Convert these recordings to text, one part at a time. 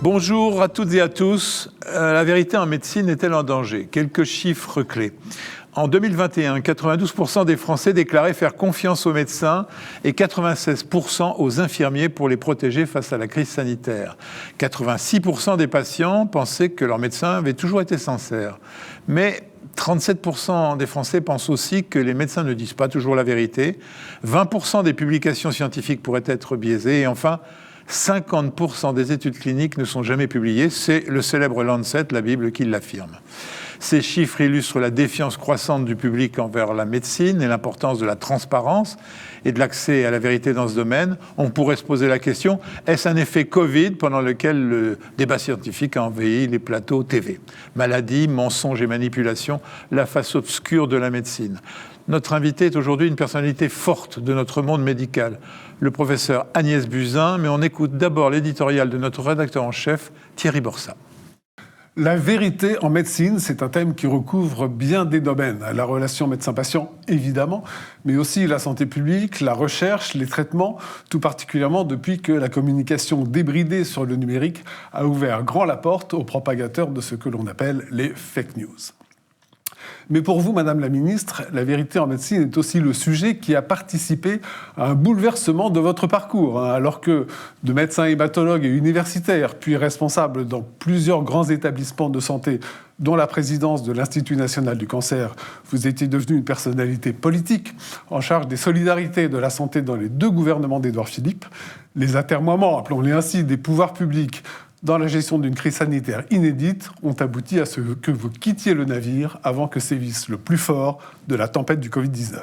Bonjour à toutes et à tous. La vérité en médecine est-elle en danger? Quelques chiffres clés. En 2021, 92% des Français déclaraient faire confiance aux médecins et 96% aux infirmiers pour les protéger face à la crise sanitaire. 86% des patients pensaient que leur médecin avait toujours été sincère. Mais 37% des Français pensent aussi que les médecins ne disent pas toujours la vérité. 20% des publications scientifiques pourraient être biaisées. Et enfin, 50% des études cliniques ne sont jamais publiées. C'est le célèbre Lancet, la Bible, qui l'affirme. Ces chiffres illustrent la défiance croissante du public envers la médecine et l'importance de la transparence et de l'accès à la vérité dans ce domaine. On pourrait se poser la question, est-ce un effet Covid pendant lequel le débat scientifique a envahi les plateaux TV? Maladie, mensonges et manipulation, la face obscure de la médecine. Notre invité est aujourd'hui une personnalité forte de notre monde médical, le professeur Agnès Buzyn, mais on écoute d'abord l'éditorial de notre rédacteur en chef, Thierry Borsat. La vérité en médecine, c'est un thème qui recouvre bien des domaines. La relation médecin-patient, évidemment, mais aussi la santé publique, la recherche, les traitements, tout particulièrement depuis que la communication débridée sur le numérique a ouvert grand la porte aux propagateurs de ce que l'on appelle les fake news. Mais pour vous, Madame la Ministre, la vérité en médecine est aussi le sujet qui a participé à un bouleversement de votre parcours. Alors que de médecins hématologues et universitaires, puis responsables dans plusieurs grands établissements de santé, dont la présidence de l'Institut national du cancer, vous étiez devenu une personnalité politique en charge des solidarités de la santé dans les deux gouvernements d'Édouard Philippe. Les atermoiements, appelons-les ainsi, des pouvoirs publics dans la gestion d'une crise sanitaire inédite, ont abouti à ce que vous quittiez le navire avant que sévisse le plus fort de la tempête du Covid-19.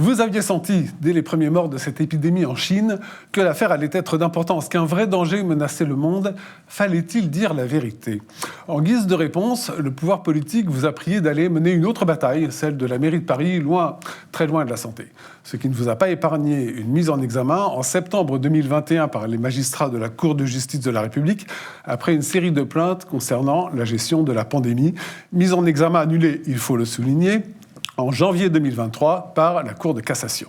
Vous aviez senti, dès les premiers morts de cette épidémie en Chine, que l'affaire allait être d'importance, qu'un vrai danger menaçait le monde. Fallait-il dire la vérité? En guise de réponse, le pouvoir politique vous a prié d'aller mener une autre bataille, celle de la mairie de Paris, loin, très loin de la santé. Ce qui ne vous a pas épargné une mise en examen en septembre 2021 par les magistrats de la Cour de justice de la République, après une série de plaintes concernant la gestion de la pandémie. Mise en examen annulée, il faut le souligner, en janvier 2023 par la Cour de cassation.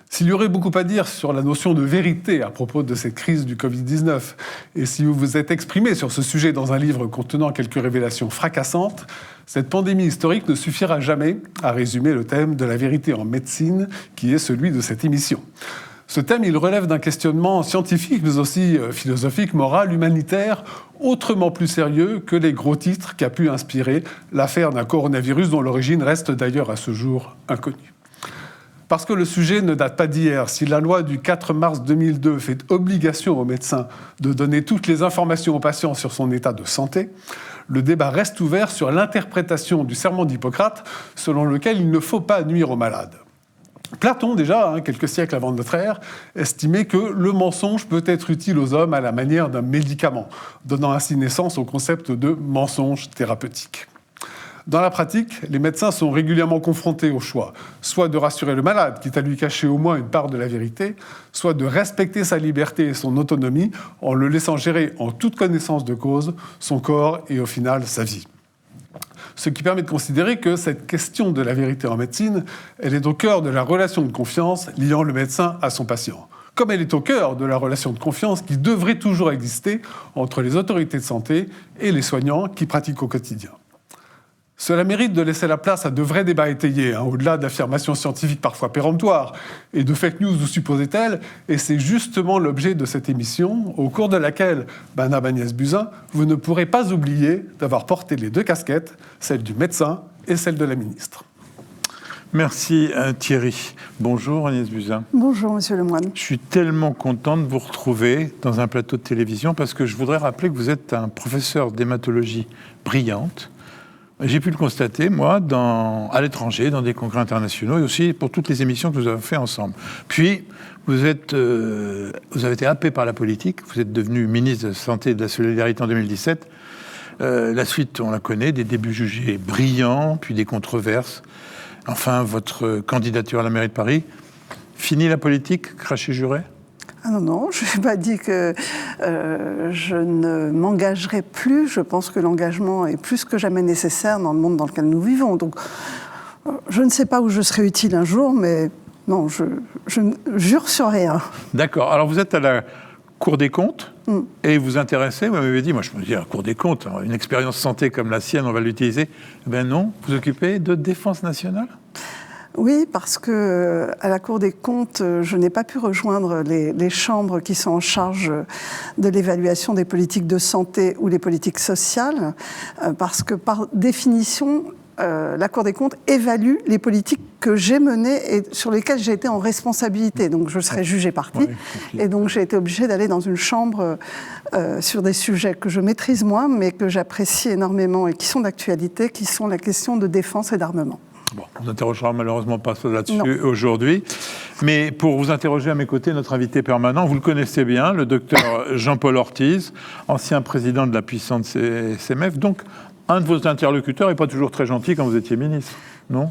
S'il y aurait beaucoup à dire sur la notion de vérité à propos de cette crise du Covid-19, et si vous vous êtes exprimé sur ce sujet dans un livre contenant quelques révélations fracassantes, cette pandémie historique ne suffira jamais à résumer le thème de la vérité en médecine, qui est celui de cette émission. Ce thème, il relève d'un questionnement scientifique, mais aussi philosophique, moral, humanitaire, autrement plus sérieux que les gros titres qu'a pu inspirer l'affaire d'un coronavirus dont l'origine reste d'ailleurs à ce jour inconnue. Parce que le sujet ne date pas d'hier, si la loi du 4 mars 2002 fait obligation aux médecins de donner toutes les informations aux patients sur son état de santé, le débat reste ouvert sur l'interprétation du serment d'Hippocrate, selon lequel il ne faut pas nuire aux malades. Platon, déjà, quelques siècles avant notre ère, estimait que le mensonge peut être utile aux hommes à la manière d'un médicament, donnant ainsi naissance au concept de mensonge thérapeutique. Dans la pratique, les médecins sont régulièrement confrontés au choix, soit de rassurer le malade, quitte à lui cacher au moins une part de la vérité, soit de respecter sa liberté et son autonomie en le laissant gérer en toute connaissance de cause son corps et au final sa vie. Ce qui permet de considérer que cette question de la vérité en médecine, elle est au cœur de la relation de confiance liant le médecin à son patient. Comme elle est au cœur de la relation de confiance qui devrait toujours exister entre les autorités de santé et les soignants qui pratiquent au quotidien. Cela mérite de laisser la place à de vrais débats étayés, au-delà d'affirmations scientifiques parfois péremptoires et de fake news ou supposées telles, et c'est justement l'objet de cette émission, au cours de laquelle, Madame Agnès Buzyn, vous ne pourrez pas oublier d'avoir porté les deux casquettes, celle du médecin et celle de la ministre. Merci Thierry. Bonjour Agnès Buzyn. Bonjour Monsieur Lemoine. Je suis tellement content de vous retrouver dans un plateau de télévision parce que je voudrais rappeler que vous êtes un professeur d'hématologie brillante. J'ai pu le constater, moi, à l'étranger, dans des congrès internationaux, et aussi pour toutes les émissions que nous avons fait ensemble. Puis, vous avez été happé par la politique, vous êtes devenu ministre de la Santé et de la Solidarité en 2017. La suite, on la connaît, des débuts jugés brillants, puis des controverses. Enfin, votre candidature à la mairie de Paris. Fini la politique, craché juré ? Ah non, je n'ai pas dit que je ne m'engagerai plus. Je pense que l'engagement est plus que jamais nécessaire dans le monde dans lequel nous vivons. Donc, je ne sais pas où je serai utile un jour, mais non, je ne jure sur rien. D'accord. Alors, vous êtes à la Cour des comptes, et vous intéressez, vous m'avez dit, moi je me dis, la Cour des comptes, une expérience santé comme la sienne, on va l'utiliser. Ben non, vous occupez de défense nationale ? Oui, parce que à la Cour des comptes, je n'ai pas pu rejoindre les chambres qui sont en charge de l'évaluation des politiques de santé ou les politiques sociales, parce que par définition, la Cour des comptes évalue les politiques que j'ai menées et sur lesquelles j'ai été en responsabilité. Donc je serai jugée partie. Et donc j'ai été obligée d'aller dans une chambre sur des sujets que je maîtrise moins, mais que j'apprécie énormément et qui sont d'actualité, qui sont la question de défense et d'armement. Bon, on n'interrogera malheureusement pas là-dessus aujourd'hui. Mais pour vous interroger à mes côtés, notre invité permanent, vous le connaissez bien, le docteur Jean-Paul Ortiz, ancien président de la puissante CMF. Donc, un de vos interlocuteurs n'est pas toujours très gentil quand vous étiez ministre, non ?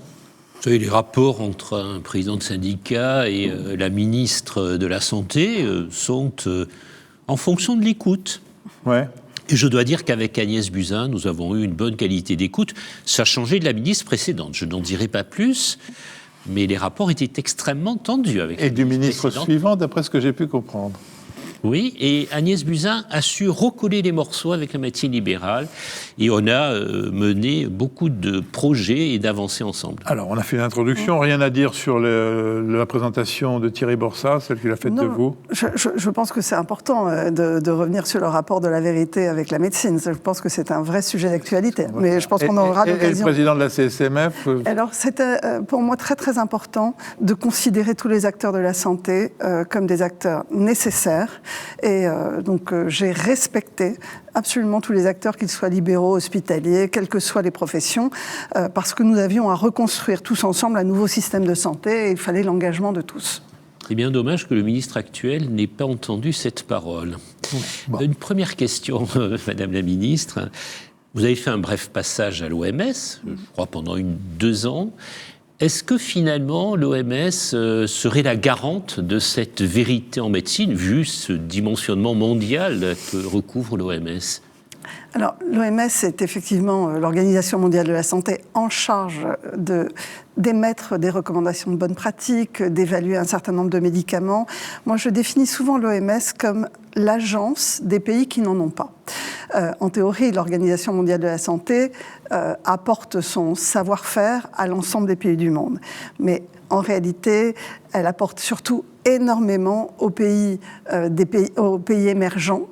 Vous savez, les rapports entre un président de syndicat et la ministre de la Santé sont en fonction de l'écoute. Ouais. Et je dois dire qu'avec Agnès Buzyn, nous avons eu une bonne qualité d'écoute. Ça a changé de la ministre précédente. Je n'en dirai pas plus, mais les rapports étaient extrêmement tendus avec. Et du ministre suivant, d'après ce que j'ai pu comprendre. Oui, et Agnès Buzyn a su recoller les morceaux avec la médecine libérale et on a mené beaucoup de projets et d'avancées ensemble. Alors, on a fait une introduction, rien à dire sur la présentation de Thierry Borsat, celle qu'il a faite de vous ? Je pense que c'est important de revenir sur le rapport de la vérité avec la médecine. Je pense que c'est un vrai sujet d'actualité, mais je pense qu'on aura l'occasion. Et le président de la CSMF Alors, c'était pour moi très très important de considérer tous les acteurs de la santé comme des acteurs nécessaires. Et donc j'ai respecté absolument tous les acteurs, qu'ils soient libéraux, hospitaliers, quelles que soient les professions, parce que nous avions à reconstruire tous ensemble un nouveau système de santé et il fallait l'engagement de tous. C'est bien dommage que le ministre actuel n'ait pas entendu cette parole. Bon. Une première question, Madame la ministre. Vous avez fait un bref passage à l'OMS, je crois pendant 2 ans. Est-ce que finalement l'OMS serait la garante de cette vérité en médecine, vu ce dimensionnement mondial que recouvre l'OMS ? Alors, l'OMS est effectivement l'Organisation mondiale de la santé en charge d'émettre des recommandations de bonne pratique, d'évaluer un certain nombre de médicaments. Moi, je définis souvent l'OMS comme l'agence des pays qui n'en ont pas. En théorie, l'Organisation mondiale de la santé apporte son savoir-faire à l'ensemble des pays du monde. Mais en réalité, elle apporte surtout énormément aux pays émergents,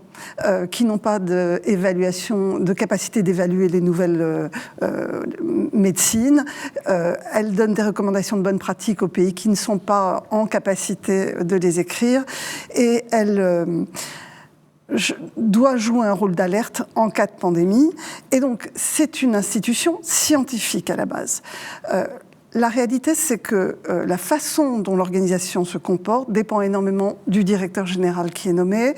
qui n'ont pas de capacité d'évaluer les nouvelles médecines. Elle donne des recommandations de bonne pratique aux pays qui ne sont pas en capacité de les écrire. Et elle doit jouer un rôle d'alerte en cas de pandémie. Et donc, c'est une institution scientifique à la base. La réalité, c'est que la façon dont l'organisation se comporte dépend énormément du directeur général qui est nommé.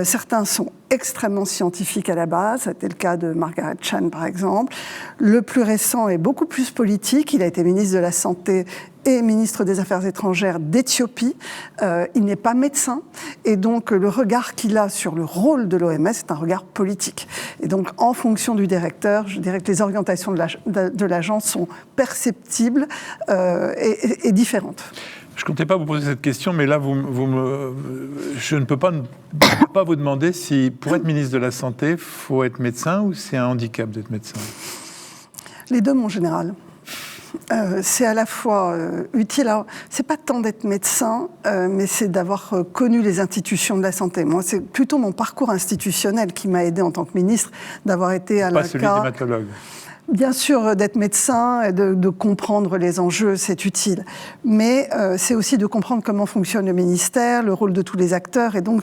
Certains sont extrêmement scientifiques à la base, c'était le cas de Margaret Chan par exemple. Le plus récent est beaucoup plus politique, il a été ministre de la Santé et ministre des Affaires étrangères d'Éthiopie. Il n'est pas médecin et donc le regard qu'il a sur le rôle de l'OMS est un regard politique. Et donc en fonction du directeur, je dirais que les orientations de l'agence sont perceptibles et différentes. Je ne comptais pas vous poser cette question, mais là, je ne peux pas vous demander si, pour être ministre de la Santé, il faut être médecin ou c'est un handicap d'être médecin ? Les deux, mon général. C'est à la fois utile. Alors, c'est pas tant d'être médecin, mais c'est d'avoir connu les institutions de la santé. Moi, c'est plutôt mon parcours institutionnel qui m'a aidé en tant que ministre, d'avoir été à l'ACA. Pas celui d'hématologue. Bien sûr, d'être médecin et de comprendre les enjeux, c'est utile. Mais c'est aussi de comprendre comment fonctionne le ministère, le rôle de tous les acteurs. Et donc,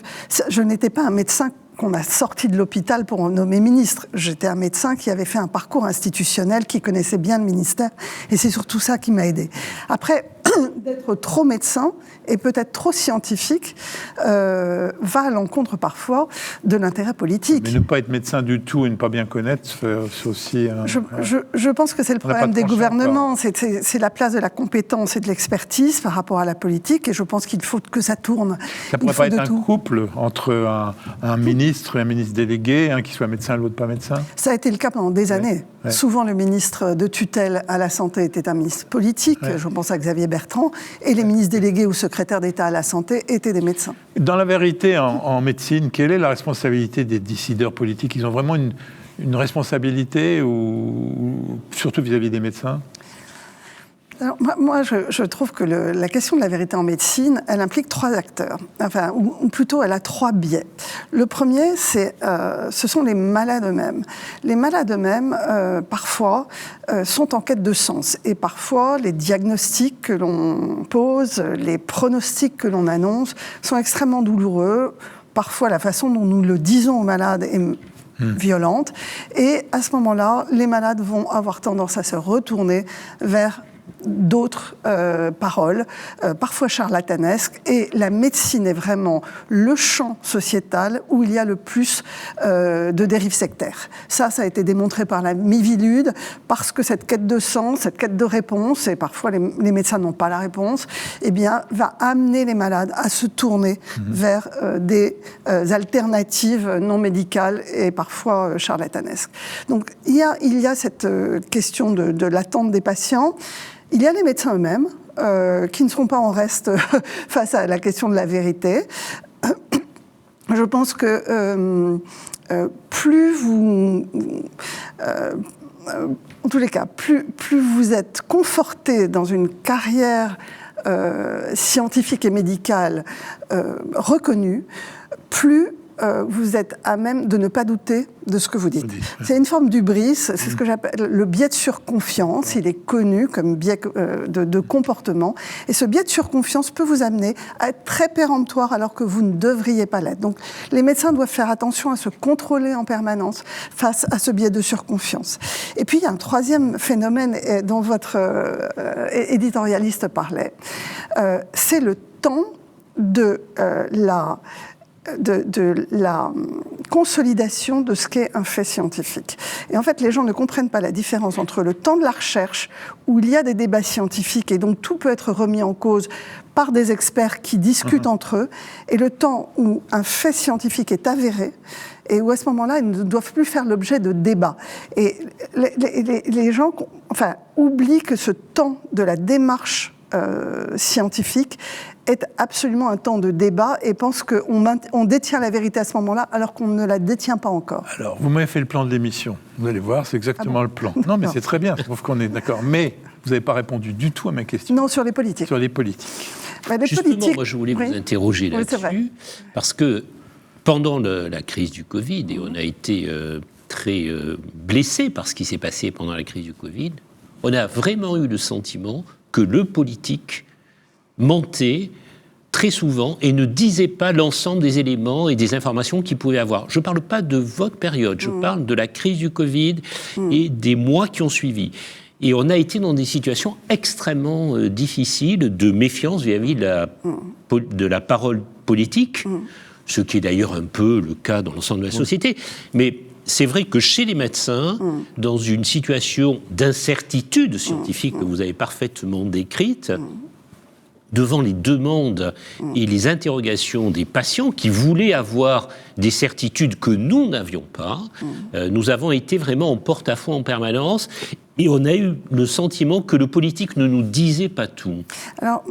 je n'étais pas un médecin qu'on a sorti de l'hôpital pour en nommer ministre. J'étais un médecin qui avait fait un parcours institutionnel, qui connaissait bien le ministère. Et c'est surtout ça qui m'a aidé. Après, d'être trop médecin et peut-être trop scientifique va à l'encontre parfois de l'intérêt politique. Mais ne pas être médecin du tout et ne pas bien connaître, c'est aussi... Je pense que c'est le problème des gouvernements. C'est la place de la compétence et de l'expertise par rapport à la politique. Et je pense qu'il faut que ça tourne. Ça pourrait pas être un couple entre un ministre et un ministre délégué, un qui soit médecin et l'autre pas médecin ? Ça a été le cas pendant des années. Ouais. Souvent, le ministre de tutelle à la santé était un ministre politique. Ouais. Je pense à Xavier Bertrand. et les ministres délégués ou secrétaires d'État à la santé étaient des médecins. Dans la vérité, en médecine, quelle est la responsabilité des décideurs politiques? Ils ont vraiment une responsabilité, ou surtout vis-à-vis des médecins? Alors, moi, je trouve que la question de la vérité en médecine, elle implique 3 acteurs. Enfin, ou plutôt, elle a 3 biais. Le premier, ce sont les malades eux-mêmes. Les malades eux-mêmes, parfois, sont en quête de sens. Et parfois, les diagnostics que l'on pose, les pronostics que l'on annonce, sont extrêmement douloureux. Parfois, la façon dont nous le disons aux malades est violente. Et à ce moment-là, les malades vont avoir tendance à se retourner vers d'autres paroles, parfois charlatanesques, et la médecine est vraiment le champ sociétal où il y a le plus de dérives sectaires. Ça a été démontré par la Miviludes, parce que cette quête de sens, cette quête de réponse, et parfois les médecins n'ont pas la réponse, eh bien, va amener les malades à se tourner vers des alternatives non médicales et parfois charlatanesques. Donc, il y a cette question de l'attente des patients. Il y a les médecins eux-mêmes qui ne seront pas en reste face à la question de la vérité. Je pense que plus vous... en tous les cas, plus vous êtes conforté dans une carrière scientifique et médicale reconnue, plus vous êtes à même de ne pas douter de ce que vous dites. C'est une forme d'hubris, c'est ce que j'appelle le biais de surconfiance. Il est connu comme biais de comportement. Et ce biais de surconfiance peut vous amener à être très péremptoire alors que vous ne devriez pas l'être. Donc, les médecins doivent faire attention à se contrôler en permanence face à ce biais de surconfiance. Et puis, il y a un 3e phénomène dont votre éditorialiste parlait. C'est le temps de la consolidation de ce qu'est un fait scientifique. Et en fait, les gens ne comprennent pas la différence entre le temps de la recherche, où il y a des débats scientifiques et donc tout peut être remis en cause par des experts qui discutent entre eux, et le temps où un fait scientifique est avéré, et où à ce moment-là, ils ne doivent plus faire l'objet de débats. Et les gens oublient que ce temps de la démarche scientifique est absolument un temps de débat et pense qu'on détient la vérité à ce moment-là alors qu'on ne la détient pas encore. Alors, vous m'avez fait le plan de l'émission. Vous allez voir, c'est exactement le plan. Non, mais c'est très bien, je trouve qu'on est d'accord. Mais vous n'avez pas répondu du tout à ma question. Non, sur les politiques. Sur les politiques. Justement, moi, je voulais vous interroger là-dessus, parce que pendant la crise du Covid, et on a été très blessés par ce qui s'est passé pendant la crise du Covid, on a vraiment eu le sentiment que le politique mentait très souvent et ne disait pas l'ensemble des éléments et des informations qu'il pouvait avoir. Je ne parle pas de votre période, je parle de la crise du Covid et des mois qui ont suivi. Et on a été dans des situations extrêmement difficiles de méfiance vis-à-vis de la parole politique, ce qui est d'ailleurs un peu le cas dans l'ensemble de la société. Mais c'est vrai que chez les médecins, dans une situation d'incertitude scientifique que vous avez parfaitement décrite, devant les demandes et les interrogations des patients qui voulaient avoir des certitudes que nous n'avions pas, nous avons été vraiment en porte-à-faux en permanence. Et on a eu le sentiment que le politique ne nous disait pas tout. Alors,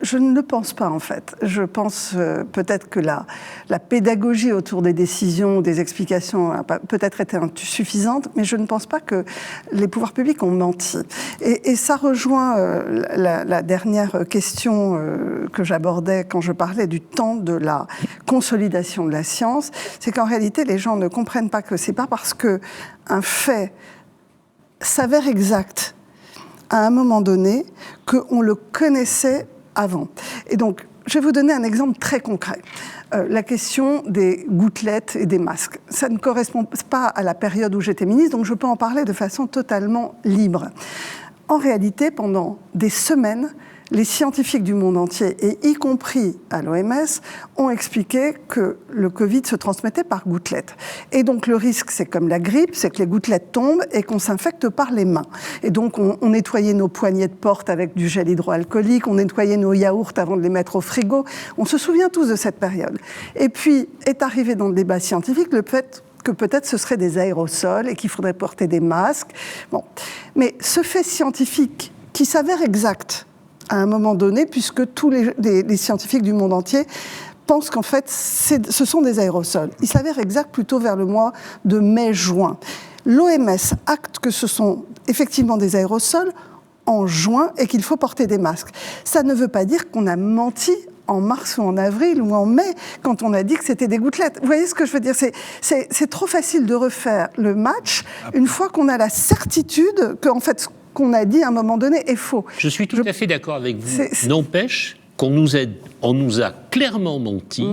je ne le pense pas, en fait. Je pense peut-être que la pédagogie autour des décisions, des explications a peut-être été insuffisante, mais je ne pense pas que les pouvoirs publics ont menti. Et ça rejoint la dernière question que j'abordais quand je parlais du temps de la consolidation de la science. C'est qu'en réalité, les gens ne comprennent pas que c'est pas parce qu'un fait s'avère exact à un moment donné qu'on le connaissait avant. Et donc, je vais vous donner un exemple très concret. La question des gouttelettes et des masques. Ça ne correspond pas à la période où j'étais ministre, donc je peux en parler de façon totalement libre. En réalité, pendant des semaines, les scientifiques du monde entier, et y compris à l'OMS, ont expliqué que le Covid se transmettait par gouttelettes. Et donc le risque, c'est comme la grippe, c'est que les gouttelettes tombent et qu'on s'infecte par les mains. Et donc on nettoyait nos poignées de porte avec du gel hydroalcoolique, on nettoyait nos yaourts avant de les mettre au frigo. On se souvient tous de cette période. Et puis est arrivé dans le débat scientifique le fait que peut-être ce seraient des aérosols et qu'il faudrait porter des masques. Bon. Mais ce fait scientifique qui s'avère exact à un moment donné, puisque tous les scientifiques du monde entier pensent qu'en fait, ce sont des aérosols. Il s'avère exact plutôt vers le mois de mai-juin. L'OMS acte que ce sont effectivement des aérosols en juin et qu'il faut porter des masques. Ça ne veut pas dire qu'on a menti en mars ou en avril ou en mai quand on a dit que c'était des gouttelettes. Vous voyez ce que je veux dire ? C'est trop facile de refaire le match une fois qu'on a la certitude qu'en fait, ce qu'on a dit à un moment donné est faux. Je suis tout à fait d'accord avec vous. N'empêche qu'on nous a clairement menti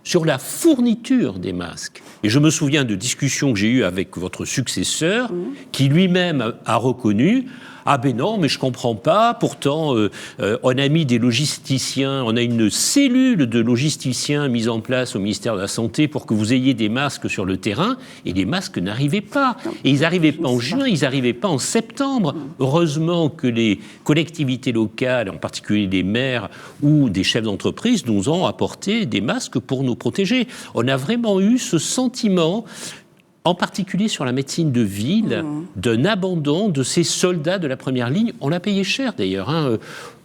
sur la fourniture des masques. Et je me souviens de discussions que j'ai eues avec votre successeur, qui lui-même a reconnu « Ah ben non, mais je comprends pas, pourtant on a mis des logisticiens, on a une cellule de logisticiens mise en place au ministère de la Santé pour que vous ayez des masques sur le terrain, et les masques n'arrivaient pas. Et ils n'arrivaient pas en juin, ils n'arrivaient pas en septembre. Heureusement que les collectivités locales, en particulier des maires ou des chefs d'entreprise, nous ont apporté des masques pour nous protéger. On a vraiment eu ce sentiment, en particulier sur la médecine de ville, d'un abandon de ces soldats de la première ligne. On l'a payé cher d'ailleurs.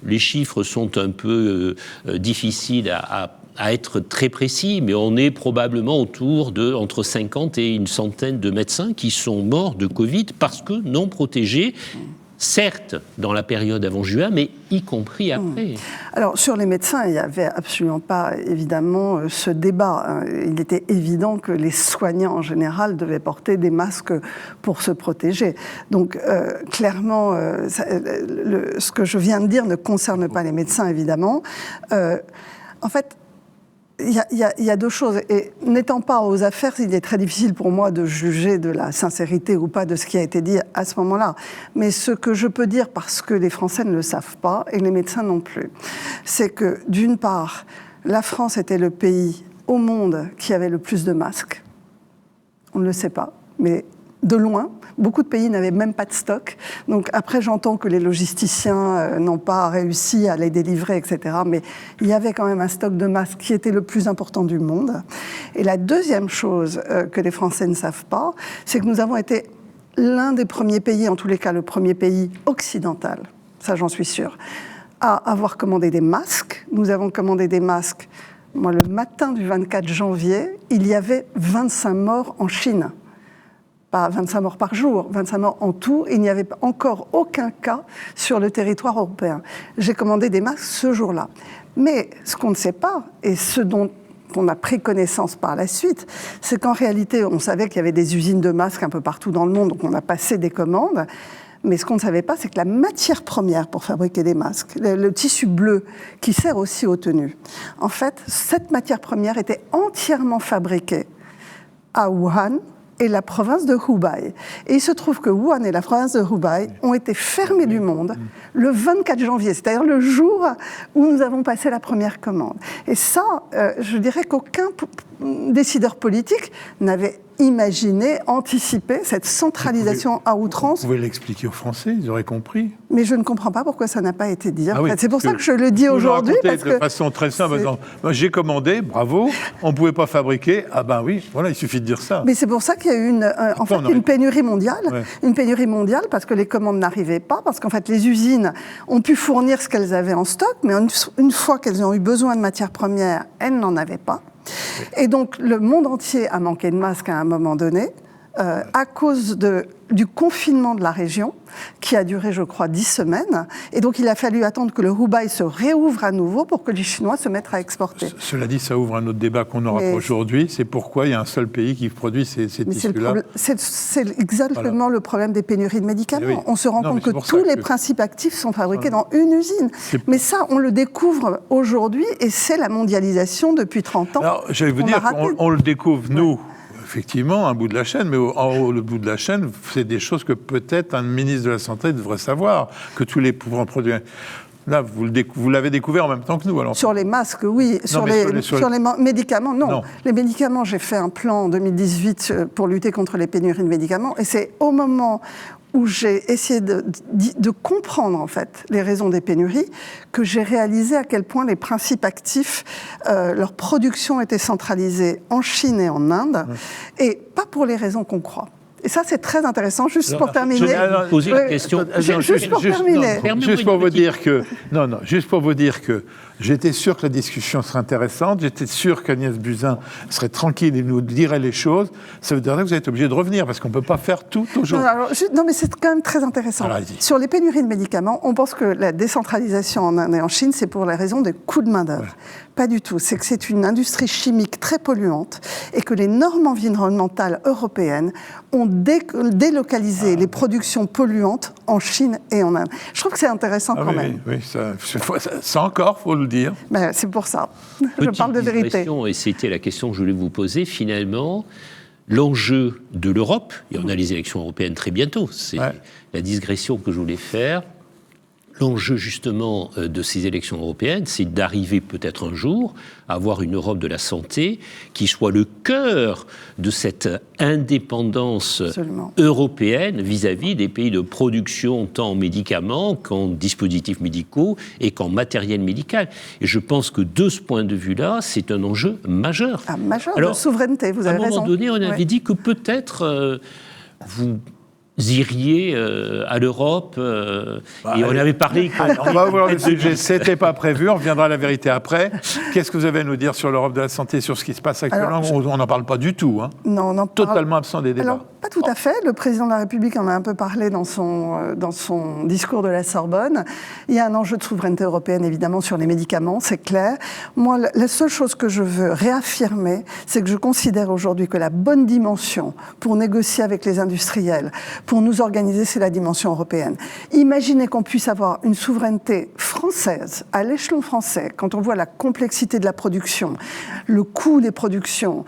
Les chiffres sont un peu difficiles à être très précis, mais on est probablement autour de entre 50 et une centaine de médecins qui sont morts de Covid parce que non protégés. Certes, dans la période avant juin, mais y compris après. Alors, sur les médecins, il n'y avait absolument pas, évidemment, ce débat. Il était évident que les soignants, en général, devaient porter des masques pour se protéger. Donc, clairement, ce que je viens de dire ne concerne pas les médecins, évidemment. En fait, il y a deux choses. Et n'étant pas aux affaires, il est très difficile pour moi de juger de la sincérité ou pas de ce qui a été dit à ce moment-là. Mais ce que je peux dire, parce que les Français ne le savent pas, et les médecins non plus, c'est que, d'une part, la France était le pays au monde qui avait le plus de masques. On ne le sait pas, mais de loin. Beaucoup de pays n'avaient même pas de stock. Donc après, j'entends que les logisticiens n'ont pas réussi à les délivrer, etc. Mais il y avait quand même un stock de masques qui était le plus important du monde. Et la deuxième chose que les Français ne savent pas, c'est que nous avons été l'un des premiers pays, en tous les cas le premier pays occidental, ça j'en suis sûre, à avoir commandé des masques. Nous avons commandé des masques. Moi, le matin du 24 janvier, il y avait 25 morts en Chine. Pas 25 morts par jour, 25 morts en tout. Il n'y avait encore aucun cas sur le territoire européen. J'ai commandé des masques ce jour-là. Mais ce qu'on ne sait pas, et ce dont on a pris connaissance par la suite, c'est qu'en réalité, on savait qu'il y avait des usines de masques un peu partout dans le monde, donc on a passé des commandes. Mais ce qu'on ne savait pas, c'est que la matière première pour fabriquer des masques, le tissu bleu qui sert aussi aux tenues, en fait, cette matière première était entièrement fabriquée à Wuhan, et la province de Hubei. Et il se trouve que Wuhan et la province de Hubei ont été fermées du monde le 24 janvier, c'est-à-dire le jour où nous avons passé la première commande. Et ça, je dirais qu'aucun décideur politique n'avait imaginé, anticipé cette centralisation à outrance. Vous pouvez l'expliquer aux Français, ils auraient compris. Mais je ne comprends pas pourquoi ça n'a pas été dit. En fait, c'est pour ça que je le dis aujourd'hui. Parce de façon très simple. Moi, j'ai commandé, bravo, on ne pouvait pas fabriquer. Ah ben oui, voilà, il suffit de dire ça. Mais c'est pour ça qu'il y a eu une pénurie mondiale. Ouais. Une pénurie mondiale parce que les commandes n'arrivaient pas, parce qu'en fait les usines ont pu fournir ce qu'elles avaient en stock, mais une fois qu'elles ont eu besoin de matières premières, elles n'en avaient pas. Et donc le monde entier a manqué de masques à un moment donné, à cause du confinement de la région, qui a duré, je crois, 10 semaines. Et donc, il a fallu attendre que le Hubei se réouvre à nouveau pour que les Chinois se mettent à exporter. Cela dit, ça ouvre un autre débat qu'on n'aura pas aujourd'hui. C'est pourquoi il y a un seul pays qui produit ces tissus-là. C'est exactement le problème des pénuries de médicaments. Oui. On se rend compte que tous les principes actifs sont fabriqués dans une usine. Mais ça, on le découvre aujourd'hui, et c'est la mondialisation depuis 30 ans. Alors, j'allais vous dire qu'on le découvre, nous, effectivement, un bout de la chaîne, mais en haut, le bout de la chaîne, c'est des choses que peut-être un ministre de la Santé devrait savoir, que tous les produits... Là, vous l'avez découvert en même temps que nous, alors. Sur les masques, oui. Sur les médicaments, non. Les médicaments, j'ai fait un plan en 2018 pour lutter contre les pénuries de médicaments, et c'est au moment où j'ai essayé de comprendre, en fait, les raisons des pénuries, que j'ai réalisé à quel point les principes actifs, leur production était centralisée en Chine et en Inde, et pas pour les raisons qu'on croit. Et ça, c'est très intéressant. Juste Alors, pour terminer. Je vais vous poser une question. Juste pour terminer. Juste pour vous dire que juste pour vous dire que j'étais sûr que la discussion serait intéressante. J'étais sûr qu'Agnès Buzyn serait tranquille et nous dirait les choses. Ça veut dire que vous êtes obligé de revenir parce qu'on ne peut pas faire tout aujourd'hui. Non, mais c'est quand même très intéressant. Alors, sur les pénuries de médicaments, on pense que la décentralisation en Inde et en Chine, c'est pour la raison des coûts de main-d'œuvre. Ouais. Pas du tout. C'est que c'est une industrie chimique très polluante et que les normes environnementales européennes ont délocalisé les productions polluantes en Chine et en Inde. Je trouve que c'est intéressant quand même. Oui, ça encore, il faut le dire. Ben, c'est pour ça. Je parle de vérité. Et c'était la question que je voulais vous poser. Finalement, l'enjeu de l'Europe, et on a les élections européennes très bientôt, c'est la digression que je voulais faire. L'enjeu justement de ces élections européennes, c'est d'arriver peut-être un jour à avoir une Europe de la santé qui soit le cœur de cette indépendance européenne vis-à-vis des pays de production tant en médicaments qu'en dispositifs médicaux et qu'en matériel médical. Et je pense que de ce point de vue-là, c'est un enjeu majeur. Majeur. Alors, de souveraineté, vous avez raison. À un moment donné, on avait dit que peut-être vous iriez à l'Europe et on avait parlé. On va ouvrir le sujet. C'était pas prévu. On reviendra à la vérité après. Qu'est-ce que vous avez à nous dire sur l'Europe de la santé, sur ce qui se passe actuellement? On n'en parle pas du tout. Hein. Non, on en parle. Totalement absent des débats. Alors, pas tout à fait. Le président de la République en a un peu parlé dans son discours de la Sorbonne. Il y a un enjeu de souveraineté européenne, évidemment, sur les médicaments, c'est clair. Moi, la seule chose que je veux réaffirmer, c'est que je considère aujourd'hui que la bonne dimension pour négocier avec les industriels, pour nous organiser, c'est la dimension européenne. Imaginez qu'on puisse avoir une souveraineté française, à l'échelon français, quand on voit la complexité de la production, le coût des productions,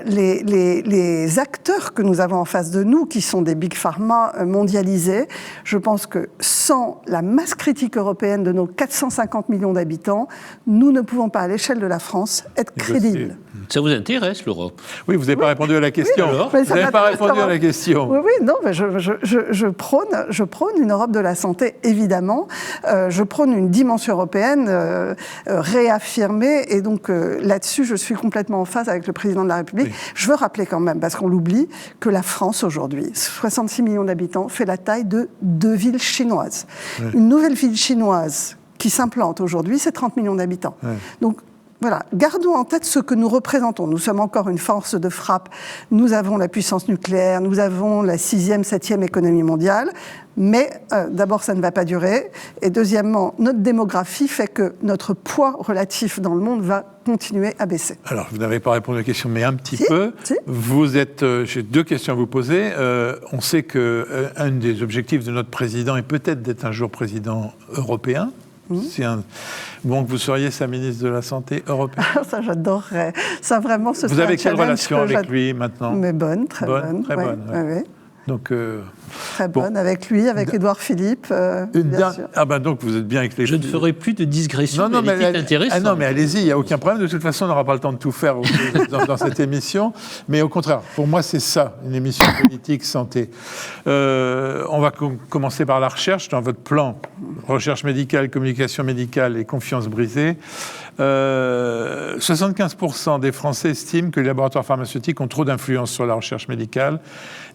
les acteurs que nous avons en face de nous, qui sont des big pharma mondialisés. Je pense que sans la masse critique européenne de nos 450 millions d'habitants, nous ne pouvons pas, à l'échelle de la France, être crédibles. Ça vous intéresse, l'Europe? Oui, vous n'avez pas répondu à la question. Vous n'avez pas répondu à la question. Oui, non, mais je prône une Europe de la santé, évidemment. Je prône une dimension européenne réaffirmée. Et donc, là-dessus, je suis complètement en phase avec le président de la République. Oui. Je veux rappeler quand même, parce qu'on l'oublie, que la France, aujourd'hui, 66 millions d'habitants, fait la taille de 2 villes chinoises. Oui. Une nouvelle ville chinoise qui s'implante aujourd'hui, c'est 30 millions d'habitants. Oui. Donc, voilà, gardons en tête ce que nous représentons. Nous sommes encore une force de frappe. Nous avons la puissance nucléaire, nous avons la 6e, 7e économie mondiale. Mais d'abord, ça ne va pas durer. Et deuxièmement, notre démographie fait que notre poids relatif dans le monde va continuer à baisser. Alors, vous n'avez pas répondu à la question, mais un petit peu. Si. Vous êtes, j'ai 2 questions à vous poser. On sait qu'un des objectifs de notre président est peut-être d'être un jour président européen. Donc, vous seriez sa ministre de la Santé européenne? Ça, j'adorerais. Ça, vraiment, ce Vous avez quelle relation avec lui maintenant? Mais bonne, très bonne. Très bonne. Ouais. Donc, très bonne, avec lui, avec Édouard Philippe. Bien sûr. Ah ben donc vous êtes bien avec les... Je ne ferai plus de digression. Non, mais intéressante. Non, mais allez-y, il n'y a aucun problème. De toute façon, on n'aura pas le temps de tout faire dans cette émission. Mais au contraire, pour moi, c'est ça, une émission politique santé. On va commencer par la recherche. Dans votre plan, recherche médicale, communication médicale et confiance brisée, 75% des Français estiment que les laboratoires pharmaceutiques ont trop d'influence sur la recherche médicale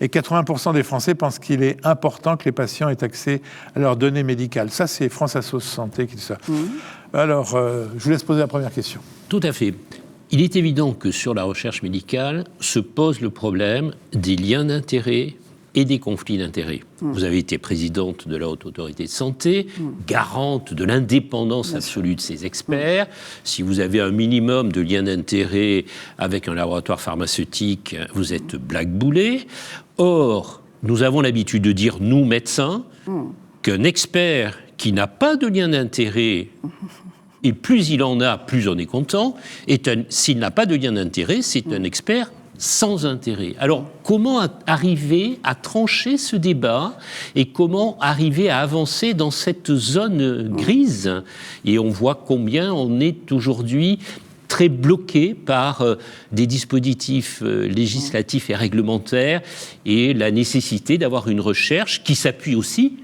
et 80% des Français pensent qu'il est important que les patients aient accès à leurs données médicales. Ça, c'est France Assos Santé qui dit ça. Alors, je vous laisse poser la première question. Tout à fait. Il est évident que sur la recherche médicale se pose le problème des liens d'intérêt et des conflits d'intérêts. Vous avez été présidente de la Haute Autorité de Santé, garante de l'indépendance absolue de ces experts. Si vous avez un minimum de liens d'intérêt avec un laboratoire pharmaceutique, vous êtes blackboulé. Or, nous avons l'habitude de dire, nous, médecins, qu'un expert qui n'a pas de lien d'intérêt, et plus il en a, plus on est content, s'il n'a pas de lien d'intérêt, c'est un expert sans intérêt. Alors, comment arriver à trancher ce débat et comment arriver à avancer dans cette zone grise? Et on voit combien on est aujourd'hui très bloqué par des dispositifs législatifs et réglementaires et la nécessité d'avoir une recherche qui s'appuie aussi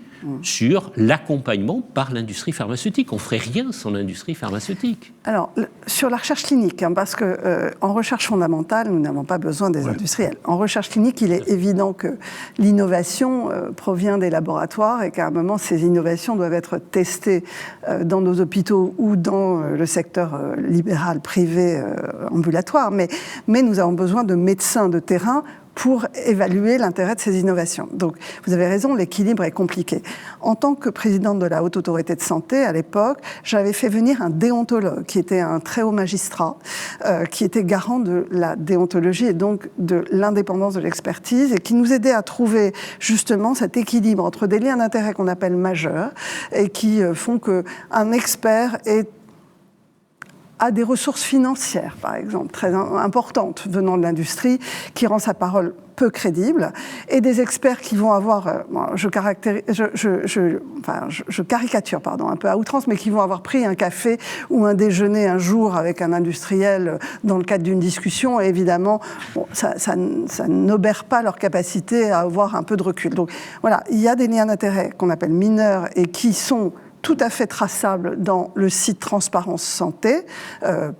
sur l'accompagnement par l'industrie pharmaceutique. On ne ferait rien sans l'industrie pharmaceutique. Alors, sur la recherche clinique, parce que en recherche fondamentale, nous n'avons pas besoin des industriels. En recherche clinique, il est évident que l'innovation provient des laboratoires et qu'à un moment, ces innovations doivent être testées dans nos hôpitaux ou dans le secteur libéral, privé, ambulatoire. Mais nous avons besoin de médecins de terrain pour évaluer l'intérêt de ces innovations. Donc, vous avez raison, l'équilibre est compliqué. En tant que présidente de la Haute Autorité de Santé, à l'époque, j'avais fait venir un déontologue, qui était un très haut magistrat, qui était garant de la déontologie et donc de l'indépendance de l'expertise, et qui nous aidait à trouver justement cet équilibre entre des liens d'intérêt qu'on appelle majeurs, et qui font qu'un expert a des ressources financières, par exemple, très importantes venant de l'industrie, qui rend sa parole peu crédible, et des experts qui vont avoir, je caricature un peu à outrance, mais qui vont avoir pris un café ou un déjeuner un jour avec un industriel dans le cadre d'une discussion, et évidemment, ça n'obère pas leur capacité à avoir un peu de recul. Donc voilà, il y a des liens d'intérêt qu'on appelle mineurs et qui sont tout à fait traçable dans le site Transparence Santé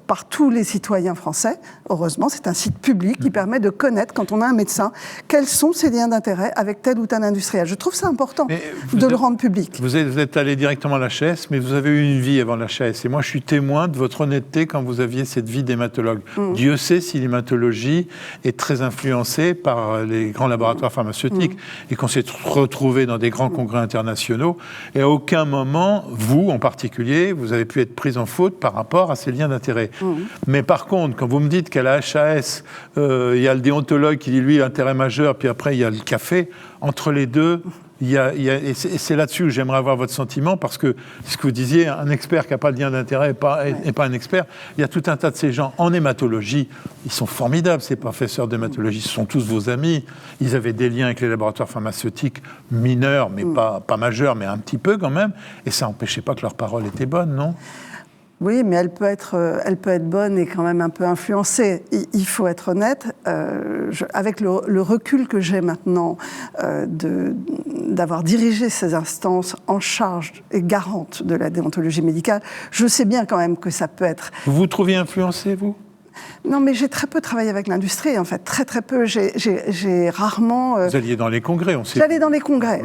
par tous les citoyens français. Heureusement, c'est un site public qui permet de connaître, quand on a un médecin, quels sont ses liens d'intérêt avec tel ou tel industriel. Je trouve ça important de le rendre public. Vous êtes allé directement à l'HAS, mais vous avez eu une vie avant l'HAS. Et moi, je suis témoin de votre honnêteté quand vous aviez cette vie d'hématologue. Dieu sait si l'hématologie est très influencée par les grands laboratoires pharmaceutiques et qu'on s'est retrouvé dans des grands congrès internationaux. Et à aucun moment, vous, en particulier, vous avez pu être prise en faute par rapport à ces liens d'intérêt. Mais par contre, quand vous me dites qu'à la HAS, il y a le déontologue qui dit, lui, l'intérêt majeur, puis après, il y a le café, entre les deux, et c'est là-dessus que j'aimerais avoir votre sentiment, parce que, ce que vous disiez, un expert qui n'a pas de lien d'intérêt n'est pas un expert. Il y a tout un tas de ces gens en hématologie, ils sont formidables, ces professeurs d'hématologie, ce sont tous vos amis. Ils avaient des liens avec les laboratoires pharmaceutiques mineurs, mais pas majeurs, mais un petit peu quand même, et ça n'empêchait pas que leur parole était bonne, non ? Oui, mais elle peut être bonne et quand même un peu influencée. Il faut être honnête, avec le recul que j'ai maintenant d'avoir dirigé ces instances en charge et garante de la déontologie médicale, je sais bien quand même que ça peut être... Vous vous trouviez influencé, vous ? Non, mais j'ai très peu travaillé avec l'industrie, en fait, très peu. J'ai rarement... Vous alliez dans les congrès, on sait. J'allais dans les congrès,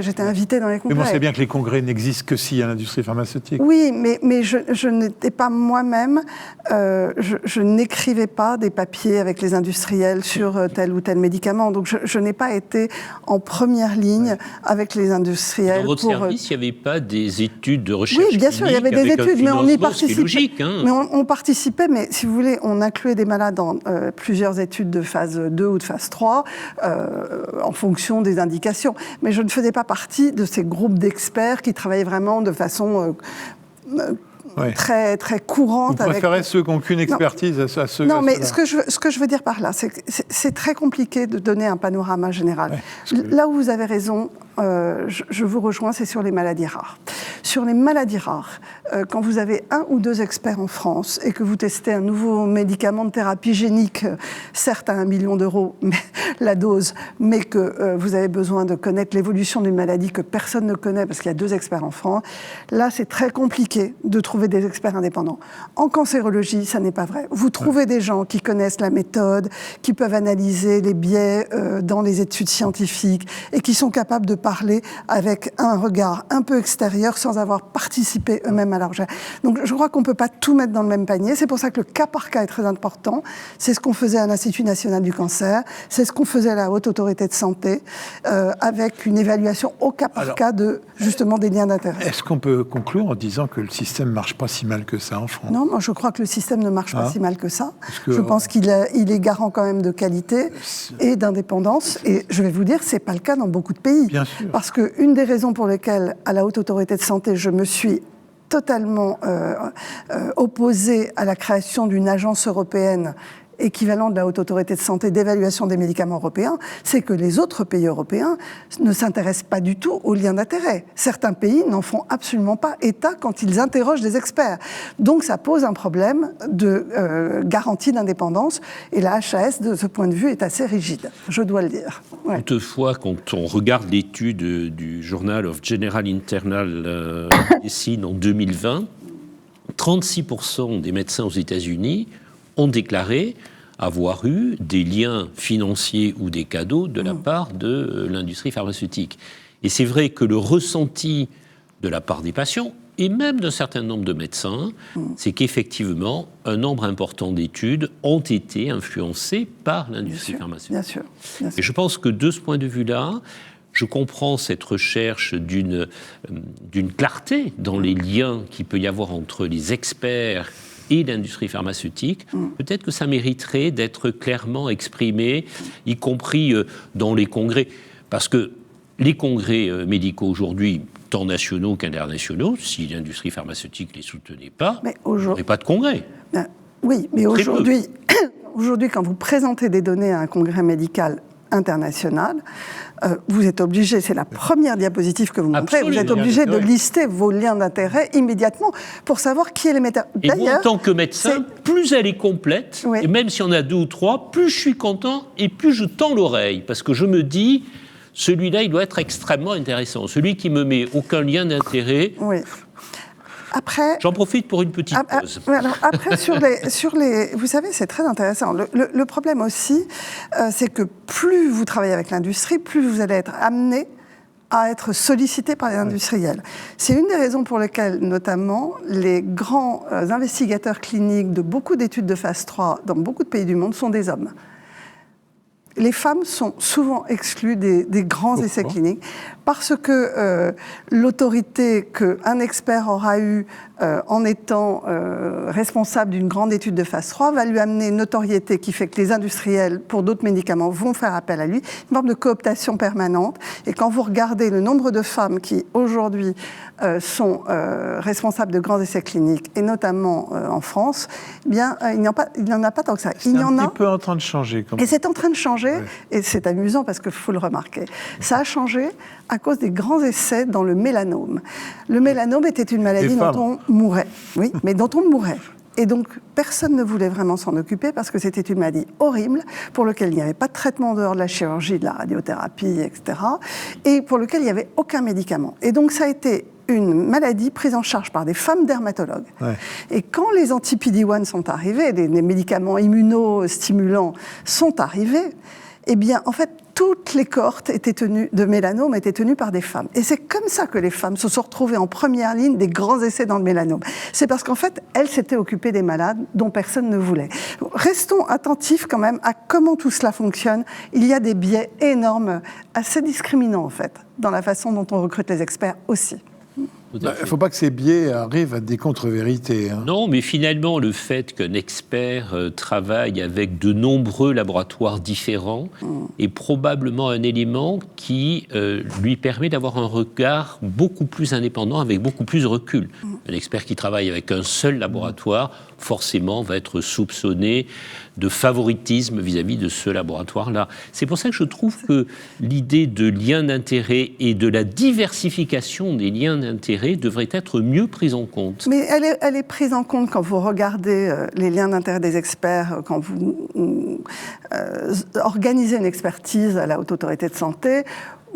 j'étais invitée dans les congrès. Mais on sait bien que les congrès n'existent que s'il y a l'industrie pharmaceutique. Oui, mais je n'étais pas moi-même, je n'écrivais pas des papiers avec les industriels sur tel ou tel médicament, donc je n'ai pas été en première ligne avec les industriels. Dans votre service, il n'y avait pas des études de recherche? Oui, bien sûr, il y avait des études, mais on y participait. Logique, hein. Mais on participait, mais si vous voulez, on incluait des malades dans plusieurs études de phase 2 ou de phase 3 en fonction des indications. Mais je ne faisais pas partie de ces groupes d'experts qui travaillaient vraiment de façon très, très courante. Vous préférez ceux qui n'ont qu'une expertise à ceux... Non, mais ce que je veux dire par là, c'est que c'est très compliqué de donner un panorama général. Là où vous avez raison, je vous rejoins, c'est sur les maladies rares. Sur les maladies rares, quand vous avez 1 ou 2 experts en France et que vous testez un nouveau médicament de thérapie génique, certes à 1 million d'euros la dose, mais que vous avez besoin de connaître l'évolution d'une maladie que personne ne connaît parce qu'il y a 2 experts en France, là c'est très compliqué de trouver des experts indépendants. En cancérologie, ça n'est pas vrai. Vous trouvez des gens qui connaissent la méthode, qui peuvent analyser les biais dans les études scientifiques et qui sont capables de parler avec un regard un peu extérieur sans avoir participé eux-mêmes à la recherche. Donc je crois qu'on ne peut pas tout mettre dans le même panier. C'est pour ça que le cas par cas est très important. C'est ce qu'on faisait à l'Institut national du cancer, c'est ce qu'on faisait à la Haute Autorité de Santé, avec une évaluation au cas par cas de, justement, des liens d'intérêt. Est-ce qu'on peut conclure en disant que le système ne marche pas si mal que ça en France? Non, moi je crois que le système ne marche pas si mal que ça. Je pense qu'il est garant quand même de qualité et d'indépendance. Et je vais vous dire, ce n'est pas le cas dans beaucoup de pays. Bien sûr. Parce qu'une des raisons pour lesquelles, à la Haute Autorité de Santé, je me suis totalement opposée à la création d'une agence européenne équivalent de la Haute Autorité de Santé d'évaluation des médicaments européens, c'est que les autres pays européens ne s'intéressent pas du tout aux liens d'intérêt. Certains pays n'en font absolument pas état quand ils interrogent des experts. Donc ça pose un problème de garantie d'indépendance, et la HAS, de ce point de vue, est assez rigide, je dois le dire. Ouais. Toutefois, quand on regarde l'étude du Journal of General Internal Medicine en 2020, 36% des médecins aux États-Unis ont déclaré avoir eu des liens financiers ou des cadeaux de la part de l'industrie pharmaceutique. Et c'est vrai que le ressenti de la part des patients, et même d'un certain nombre de médecins, c'est qu'effectivement, un nombre important d'études ont été influencées par l'industrie pharmaceutique. Bien sûr. Et je pense que de ce point de vue-là, je comprends cette recherche d'une clarté dans les liens qu'il peut y avoir entre les experts et l'industrie pharmaceutique. Peut-être que ça mériterait d'être clairement exprimé, y compris dans les congrès. Parce que les congrès médicaux aujourd'hui, tant nationaux qu'internationaux, si l'industrie pharmaceutique ne les soutenait pas, il n'y aurait pas de congrès. Oui, mais aujourd'hui, quand vous présentez des données à un congrès médical international, vous êtes obligé, c'est la première diapositive que vous montrez, vous êtes obligé de lister vos liens d'intérêt immédiatement pour savoir qui est l'émetteur. Et moi, en tant que médecin, plus elle est complète, et même si on a 2 ou 3, plus je suis content et plus je tends l'oreille, parce que je me dis, celui-là, il doit être extrêmement intéressant. Celui qui me met aucun lien d'intérêt... Oui. Après, j'en profite pour une petite pause. Alors après, sur les, vous savez, c'est très intéressant. Le problème aussi, c'est que plus vous travaillez avec l'industrie, plus vous allez être amené à être sollicité par les industriels. C'est une des raisons pour lesquelles, notamment, les grands investigateurs cliniques de beaucoup d'études de phase 3 dans beaucoup de pays du monde sont des hommes. Les femmes sont souvent exclues des grands essais cliniques parce que l'autorité qu'un expert aura eue en étant responsable d'une grande étude de phase 3 va lui amener une notoriété qui fait que les industriels, pour d'autres médicaments, vont faire appel à lui, une forme de cooptation permanente. Et quand vous regardez le nombre de femmes qui, aujourd'hui, sont responsables de grands essais cliniques, et notamment en France, eh bien, il n'y en a pas tant que ça. C'est un petit peu en train de changer. Et c'est en train de changer, et c'est amusant parce qu'il faut le remarquer. Ça a changé à cause des grands essais dans le mélanome. Le mélanome était une maladie dont on mourait. Oui, mais dont on mourait. Et donc, personne ne voulait vraiment s'en occuper parce que c'était une maladie horrible pour laquelle il n'y avait pas de traitement en dehors de la chirurgie, de la radiothérapie, etc. Et pour lequel il n'y avait aucun médicament. Et donc, ça a été une maladie prise en charge par des femmes dermatologues. Ouais. Et quand les anti-PD-1 sont arrivés, les médicaments immunostimulants sont arrivés, eh bien, en fait, toutes les cohortes de mélanome étaient tenues par des femmes. Et c'est comme ça que les femmes se sont retrouvées en première ligne des grands essais dans le mélanome. C'est parce qu'en fait, elles s'étaient occupées des malades dont personne ne voulait. Restons attentifs quand même à comment tout cela fonctionne. Il y a des biais énormes, assez discriminants en fait, dans la façon dont on recrute les experts aussi. Il ne faut pas que ces biais arrivent à des contre-vérités. Hein. Non, mais finalement, le fait qu'un expert travaille avec de nombreux laboratoires différents est probablement un élément qui lui permet d'avoir un regard beaucoup plus indépendant, avec beaucoup plus de recul. Un expert qui travaille avec un seul laboratoire, forcément, va être soupçonné de favoritisme vis-à-vis de ce laboratoire-là. C'est pour ça que je trouve que l'idée de lien d'intérêt et de la diversification des liens d'intérêt devrait être mieux prise en compte. Mais elle est prise en compte quand vous regardez les liens d'intérêt des experts, quand vous organisez une expertise à la Haute Autorité de Santé.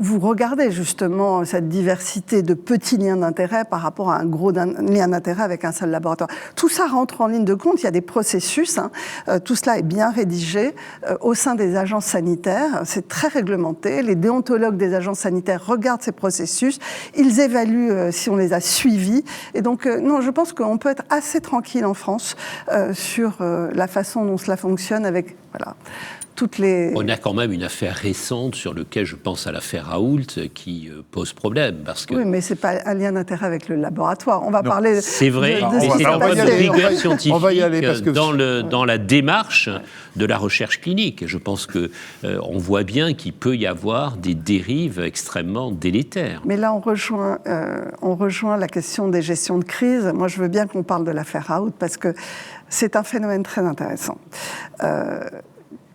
Vous regardez justement cette diversité de petits liens d'intérêt par rapport à un gros lien d'intérêt avec un seul laboratoire. Tout ça rentre en ligne de compte, il y a des processus, tout cela est bien rédigé au sein des agences sanitaires, c'est très réglementé, les déontologues des agences sanitaires regardent ces processus, ils évaluent si on les a suivis, et donc non, je pense qu'on peut être assez tranquille en France sur la façon dont cela fonctionne avec... Voilà. toutes les... On a quand même une affaire récente sur laquelle je pense à l'affaire Raoult qui pose problème. Parce que... Oui, mais ce n'est pas un lien d'intérêt avec le laboratoire. On va parler... C'est vrai, de mais c'est un point de rigueur scientifique on va y aller parce que... dans la démarche de la recherche clinique. Je pense qu'on voit bien qu'il peut y avoir des dérives extrêmement délétères. Mais là, on rejoint la question des gestions de crise. Moi, je veux bien qu'on parle de l'affaire Raoult parce que c'est un phénomène très intéressant.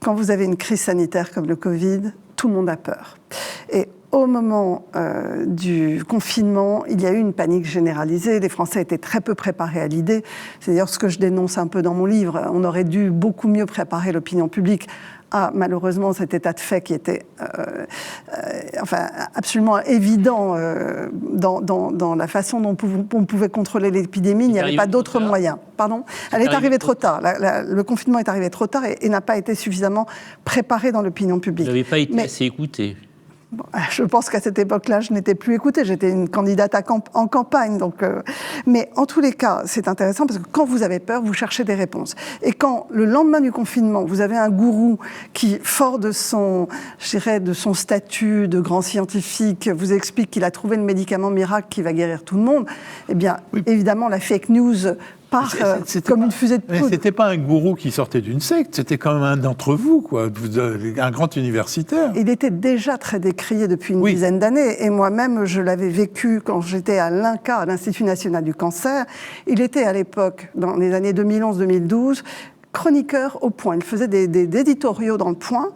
Quand vous avez une crise sanitaire comme le Covid, tout le monde a peur. Et au moment du confinement, il y a eu une panique généralisée. Les Français étaient très peu préparés à l'idée. C'est d'ailleurs ce que je dénonce un peu dans mon livre. On aurait dû beaucoup mieux préparer l'opinion publique à, malheureusement, cet état de fait qui était absolument évident dans la façon dont on pouvait controler l'épidémie. Il n'y avait pas d'autre moyen. Pardon ? Elle est arrivée trop tard. Le confinement est arrivé trop tard et n'a pas été suffisamment préparé dans l'opinion publique. Vous n'avez pas été assez écouté. Je pense qu'à cette époque-là, je n'étais plus écoutée. J'étais une candidate en campagne. Mais en tous les cas, c'est intéressant parce que quand vous avez peur, vous cherchez des réponses. Et quand, le lendemain du confinement, vous avez un gourou qui, fort de son statut de grand scientifique, vous explique qu'il a trouvé le médicament miracle qui va guérir tout le monde, eh bien, évidemment, la fake news part comme une fusée de poudre. Mais c'était pas un gourou qui sortait d'une secte, c'était quand même un d'entre vous, quoi, un grand universitaire. Il était déjà très décrié depuis une dizaine d'années, et moi-même, je l'avais vécu quand j'étais à l'INCa, à l'Institut National du Cancer. Il était à l'époque, dans les années 2011-2012, chroniqueur au Point. Il faisait des éditoriaux dans le Point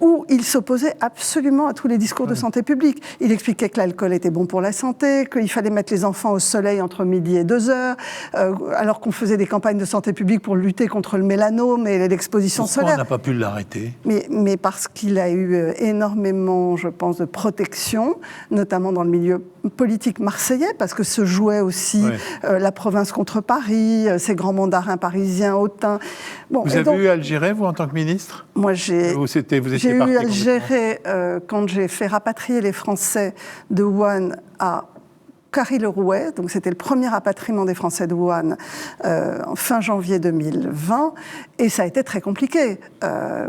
où il s'opposait absolument à tous les discours de santé publique. Il expliquait que l'alcool était bon pour la santé, qu'il fallait mettre les enfants au soleil entre midi et 2 heures, alors qu'on faisait des campagnes de santé publique pour lutter contre le mélanome et l'exposition solaire. Pourquoi on n'a pas pu l'arrêter ? Mais parce qu'il a eu énormément, je pense, de protection, notamment dans le milieu politique marseillais, parce que se jouait aussi la province contre Paris, ces grands mandarins parisiens hautains. Bon, vous avez eu à le gérer, vous, en tant que ministre ? Moi, j'ai eu à le gérer quand j'ai fait rapatrier les Français de Wuhan à Carry-le-Rouet, donc c'était le premier rapatriement des Français de Wuhan en fin janvier 2020, et ça a été très compliqué.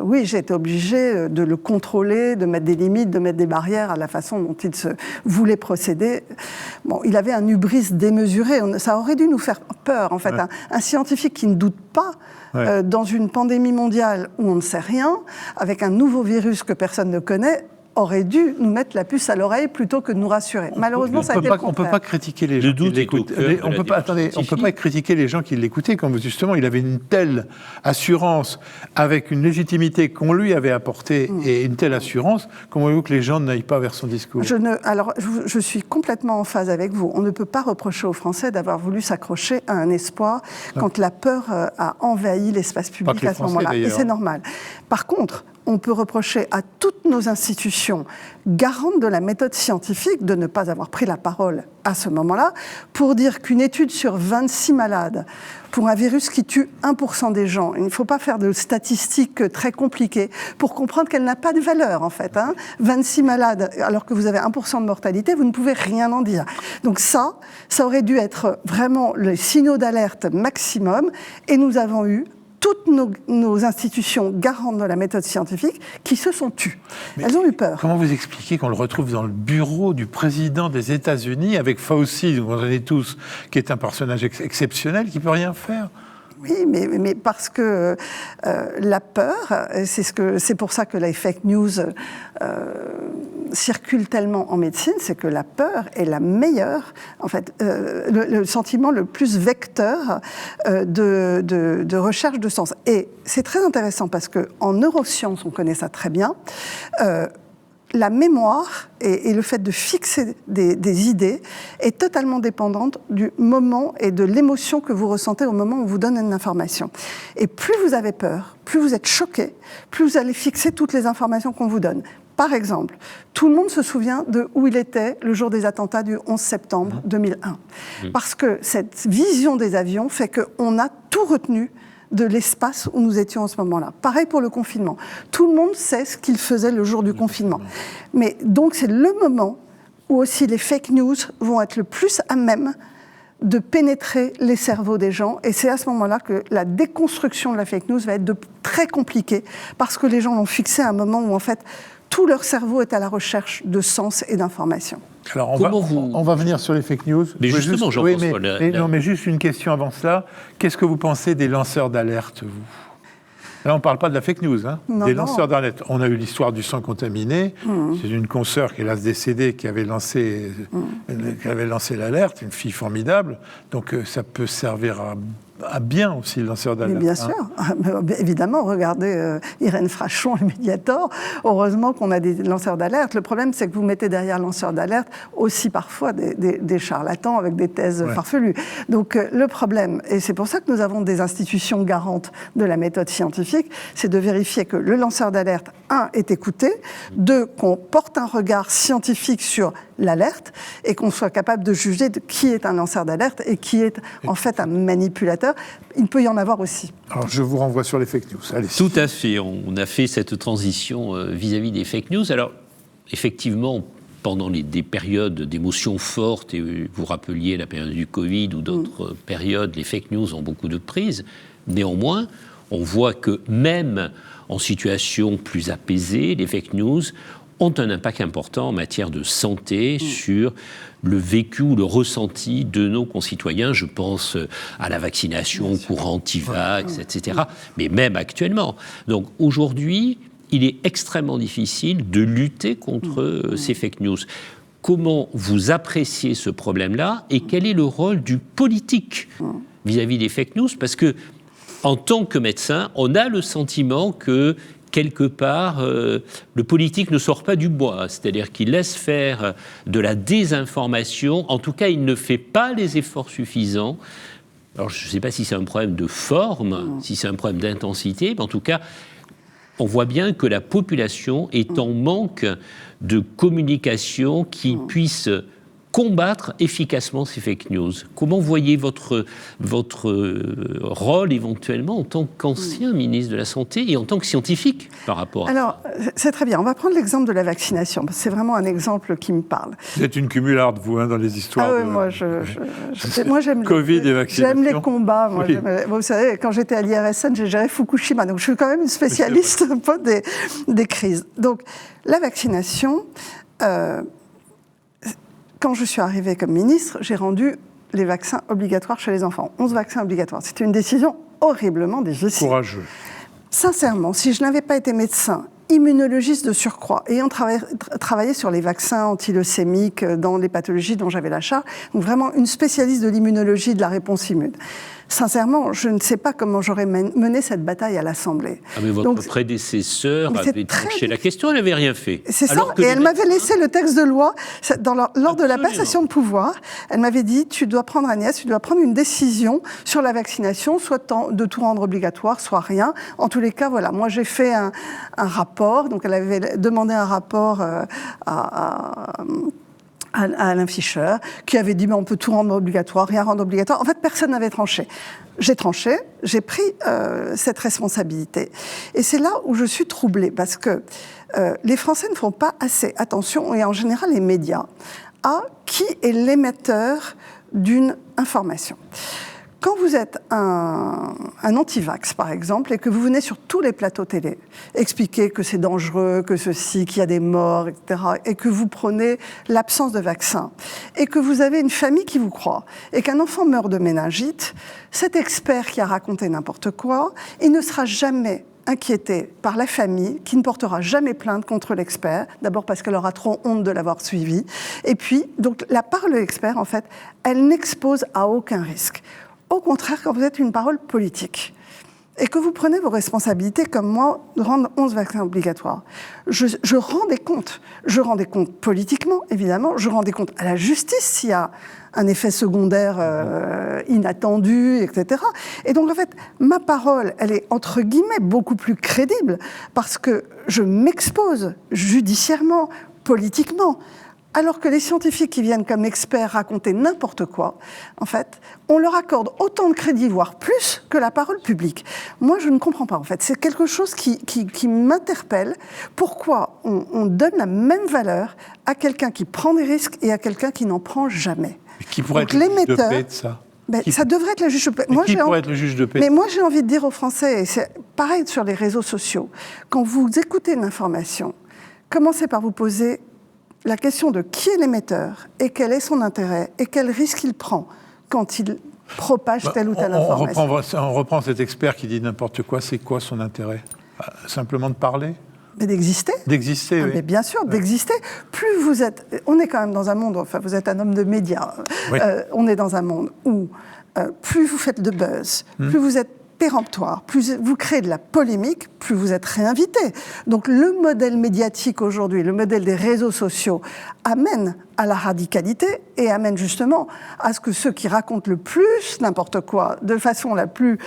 Oui, j'ai été obligée de le contrôler, de mettre des limites, de mettre des barrières à la façon dont il se voulait procéder. Bon, il avait un hubris démesuré, ça aurait dû nous faire peur, en fait. Un scientifique qui ne doute pas dans une pandémie mondiale où on ne sait rien, avec un nouveau virus que personne ne connaît, aurait dû nous mettre la puce à l'oreille plutôt que de nous rassurer. Malheureusement, ça a été le contraire. On ne peut pas critiquer les gens qui l'écoutent. On ne peut pas critiquer les gens qui l'écoutaient, quand justement il avait une telle assurance, avec une légitimité qu'on lui avait apportée et une telle assurance, comment voulez-vous que les gens n'aillent pas vers son discours ? Alors, je suis complètement en phase avec vous. On ne peut pas reprocher aux Français d'avoir voulu s'accrocher à un espoir quand la peur a envahi l'espace public à ce moment-là. Et c'est normal. Par contre, on peut reprocher à toutes nos institutions garantes de la méthode scientifique de ne pas avoir pris la parole à ce moment-là pour dire qu'une étude sur 26 malades pour un virus qui tue 1% des gens, il ne faut pas faire de statistiques très compliquées pour comprendre qu'elle n'a pas de valeur en fait. 26 malades alors que vous avez 1% de mortalité, vous ne pouvez rien en dire. Donc ça aurait dû être vraiment les signaux d'alerte maximum, et nous avons eu toutes nos institutions garantes de la méthode scientifique qui se sont tues. Elles ont eu peur. Comment vous expliquez qu'on le retrouve dans le bureau du président des États-Unis avec Fauci, dont on connaît tous, qui est un personnage exceptionnel, qui ne peut rien faire ? Oui, mais parce que la peur, c'est pour ça que les fake news circulent tellement en médecine, c'est que la peur est la meilleure, en fait, le sentiment le plus vecteur de recherche de sens. Et c'est très intéressant parce qu'en neurosciences, on connaît ça très bien, la mémoire et le fait de fixer des idées est totalement dépendante du moment et de l'émotion que vous ressentez au moment où on vous donne une information. Et plus vous avez peur, plus vous êtes choqué, plus vous allez fixer toutes les informations qu'on vous donne. Par exemple, tout le monde se souvient de où il était le jour des attentats du 11 septembre 2001. Parce que cette vision des avions fait qu'on a tout retenu de l'espace où nous étions en ce moment-là. Pareil pour le confinement. Tout le monde sait ce qu'il faisait le jour du confinement. Mais donc c'est le moment où aussi les fake news vont être le plus à même de pénétrer les cerveaux des gens. Et c'est à ce moment-là que la déconstruction de la fake news va être très compliquée, parce que les gens l'ont fixé à un moment où, en fait, tout leur cerveau est à la recherche de sens et d'information. Alors, on va venir sur les fake news. Mais justement, Jean-François... Non, mais juste une question avant cela. Qu'est-ce que vous pensez des lanceurs d'alerte, vous ? Là, on ne parle pas de la fake news, hein, des lanceurs d'alerte. On a eu l'histoire du sang contaminé. C'est une consoeur qui est hélas décédée qui avait lancé l'alerte, une fille formidable. Donc ça peut servir à bien aussi, le lanceur d'alerte. Mais bien sûr, évidemment, regardez Irène Frachon et Mediator. Heureusement qu'on a des lanceurs d'alerte. Le problème, c'est que vous mettez derrière lanceurs d'alerte aussi parfois des charlatans avec des thèses farfelues. Donc le problème, et c'est pour ça que nous avons des institutions garantes de la méthode scientifique, c'est de vérifier que le lanceur d'alerte, 1, est écouté, 2, qu'on porte un regard scientifique sur l'alerte et qu'on soit capable de juger de qui est un lanceur d'alerte et qui est en fait un manipulateur. Il peut y en avoir aussi. Alors je vous renvoie sur les fake news. Allez. Tout à fait. On a fait cette transition vis-à-vis des fake news. Alors effectivement, pendant des périodes d'émotions fortes, et vous rappeliez la période du Covid ou d'autres périodes, les fake news ont beaucoup de prise. Néanmoins, on voit que même en situation plus apaisée, les fake news ont un impact important en matière de santé sur le vécu ou le ressenti de nos concitoyens. Je pense à la vaccination courante, anti-vax, etc. Mais même actuellement. Donc aujourd'hui, il est extrêmement difficile de lutter contre ces fake news. Comment vous appréciez ce problème-là et quel est le rôle du politique vis-à-vis des fake news ? Parce que, en tant que médecin, on a le sentiment que quelque part, le politique ne sort pas du bois, c'est-à-dire qu'il laisse faire de la désinformation. En tout cas, il ne fait pas les efforts suffisants. Alors, je ne sais pas si c'est un problème de forme, si c'est un problème d'intensité, mais en tout cas, on voit bien que la population est en manque de communication qui puisse combattre efficacement ces fake news. Comment voyez votre rôle éventuellement en tant qu'ancien ministre de la Santé et en tant que scientifique par rapport à ça ? Alors, c'est très bien. On va prendre l'exemple de la vaccination, parce que c'est vraiment un exemple qui me parle. Vous êtes une cumularde, vous, dans les histoires. Ah oui, moi, j'aime Covid et vaccination. J'aime les combats. Moi, vous savez, quand j'étais à l'IRSN, j'ai géré Fukushima, donc je suis quand même une spécialiste un peu des crises. Donc, la vaccination... Quand je suis arrivée comme ministre, j'ai rendu les vaccins obligatoires chez les enfants. 11 vaccins obligatoires. C'était une décision horriblement difficile. Courageux. Sincèrement, si je n'avais pas été médecin, immunologiste de surcroît, ayant travaillé sur les vaccins antileucémiques dans les pathologies dont j'avais la charge, donc vraiment une spécialiste de l'immunologie de la réponse immune. Sincèrement, je ne sais pas comment j'aurais mené cette bataille à l'Assemblée. Ah mais votre prédécesseur avait tranché la question, elle n'avait rien fait. C'est ça, et elle m'avait laissé le texte de loi lors de la passation de pouvoir. Elle m'avait dit, tu dois prendre, Agnès, tu dois prendre une décision sur la vaccination, soit de tout rendre obligatoire, soit rien. En tous les cas, voilà, moi j'ai fait un rapport, donc elle avait demandé un rapport à Alain Fischer, qui avait dit on peut tout rendre obligatoire, rien rendre obligatoire. En fait, personne n'avait tranché. J'ai tranché, j'ai pris cette responsabilité. Et c'est là où je suis troublée, parce que les Français ne font pas assez attention, et en général les médias, à qui est l'émetteur d'une information. Quand vous êtes un anti-vax, par exemple, et que vous venez sur tous les plateaux télé expliquer que c'est dangereux, que ceci, qu'il y a des morts, etc., et que vous prenez l'absence de vaccin, et que vous avez une famille qui vous croit, et qu'un enfant meurt de méningite, cet expert qui a raconté n'importe quoi, il ne sera jamais inquiété par la famille, qui ne portera jamais plainte contre l'expert, d'abord parce qu'elle aura trop honte de l'avoir suivi, et puis, donc, la parole de l'expert, en fait, elle n'expose à aucun risque. Au contraire, quand vous êtes une parole politique et que vous prenez vos responsabilités, comme moi, de rendre 11 vaccins obligatoires, je rends des comptes. Je rends des comptes politiquement, évidemment. Je rends des comptes à la justice s'il y a un effet secondaire inattendu, etc. Et donc, en fait, ma parole, elle est, entre guillemets, beaucoup plus crédible parce que je m'expose judiciairement, politiquement, alors que les scientifiques qui viennent comme experts raconter n'importe quoi, en fait, on leur accorde autant de crédit, voire plus, que la parole publique. Moi, je ne comprends pas, en fait. C'est quelque chose qui m'interpelle. Pourquoi on donne la même valeur à quelqu'un qui prend des risques et à quelqu'un qui n'en prend jamais? Qui pourrait être le juge de paix de ça? Ça devrait être le juge de paix. Qui pourrait être le juge de paix? Mais moi, j'ai envie de dire aux Français, et c'est pareil sur les réseaux sociaux, quand vous écoutez une information, commencez par vous poser la question de qui est l'émetteur et quel est son intérêt et quel risque il prend quand il propage telle ou telle information. On reprend cet expert qui dit n'importe quoi, c'est quoi son intérêt? Simplement de parler? Mais d'exister. D'exister, oui. Mais bien sûr, d'exister. Plus vous êtes... On est quand même dans un monde, enfin vous êtes un homme de médias, oui. On est dans un monde où plus vous faites de buzz, plus vous êtes péremptoire, plus vous créez de la polémique, plus vous êtes réinvité. Donc le modèle médiatique aujourd'hui, le modèle des réseaux sociaux amène à la radicalité et amène justement à ce que ceux qui racontent le plus n'importe quoi, de façon la plus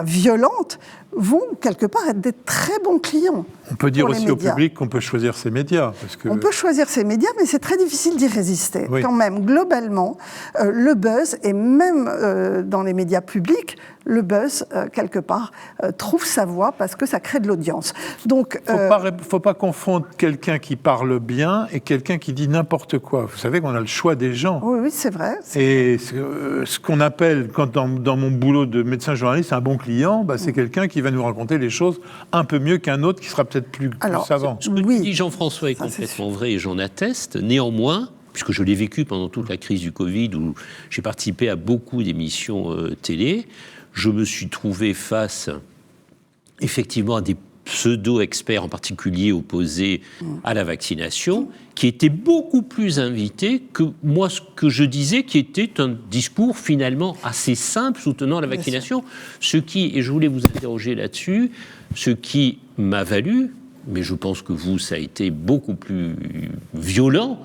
violente, vont quelque part être des très bons clients. On peut dire aussi au public qu'on peut choisir ses médias. Parce que... On peut choisir ses médias, mais c'est très difficile d'y résister. Oui. Quand même, globalement, le buzz, et même dans les médias publics, le buzz, quelque part, trouve sa voie parce que ça crée de l'audience. Donc, faut pas confondre quelqu'un qui parle bien et quelqu'un qui dit n'importe quoi. Vous savez qu'on a le choix des gens. Oui, c'est vrai. Et ce qu'on appelle, dans mon boulot de médecin journaliste, un bon client, c'est quelqu'un qui va nous raconter les choses un peu mieux qu'un autre qui sera peut-être plus savant. Ce que dit Jean-François est complètement vrai et j'en atteste. Néanmoins, puisque je l'ai vécu pendant toute la crise du Covid, où j'ai participé à beaucoup d'émissions télé, je me suis trouvé face effectivement à des pseudo-experts, en particulier opposés à la vaccination, qui étaient beaucoup plus invités que moi, ce que je disais, qui était un discours finalement assez simple soutenant la vaccination. Ce qui, et je voulais vous interroger là-dessus, ce qui m'a valu, mais je pense que vous, ça a été beaucoup plus violent,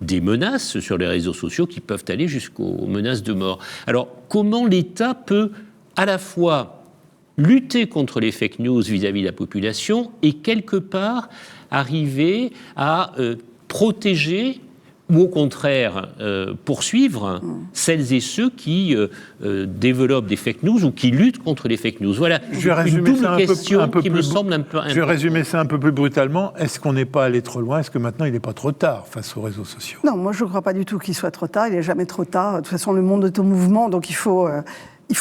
des menaces sur les réseaux sociaux qui peuvent aller jusqu'aux menaces de mort. Alors, comment l'État peut à la fois lutter contre les fake news vis-à-vis de la population et quelque part arriver à protéger ou au contraire poursuivre celles et ceux qui développent des fake news ou qui luttent contre les fake news. Voilà une double question qui me semble un peu importante. Je vais résumer ça un peu plus brutalement. Est-ce qu'on n'est pas allé trop loin? Est-ce que maintenant il n'est pas trop tard face aux réseaux sociaux? Non, moi je ne crois pas du tout qu'il soit trop tard. Il n'est jamais trop tard. De toute façon, le monde est au mouvement, donc il faut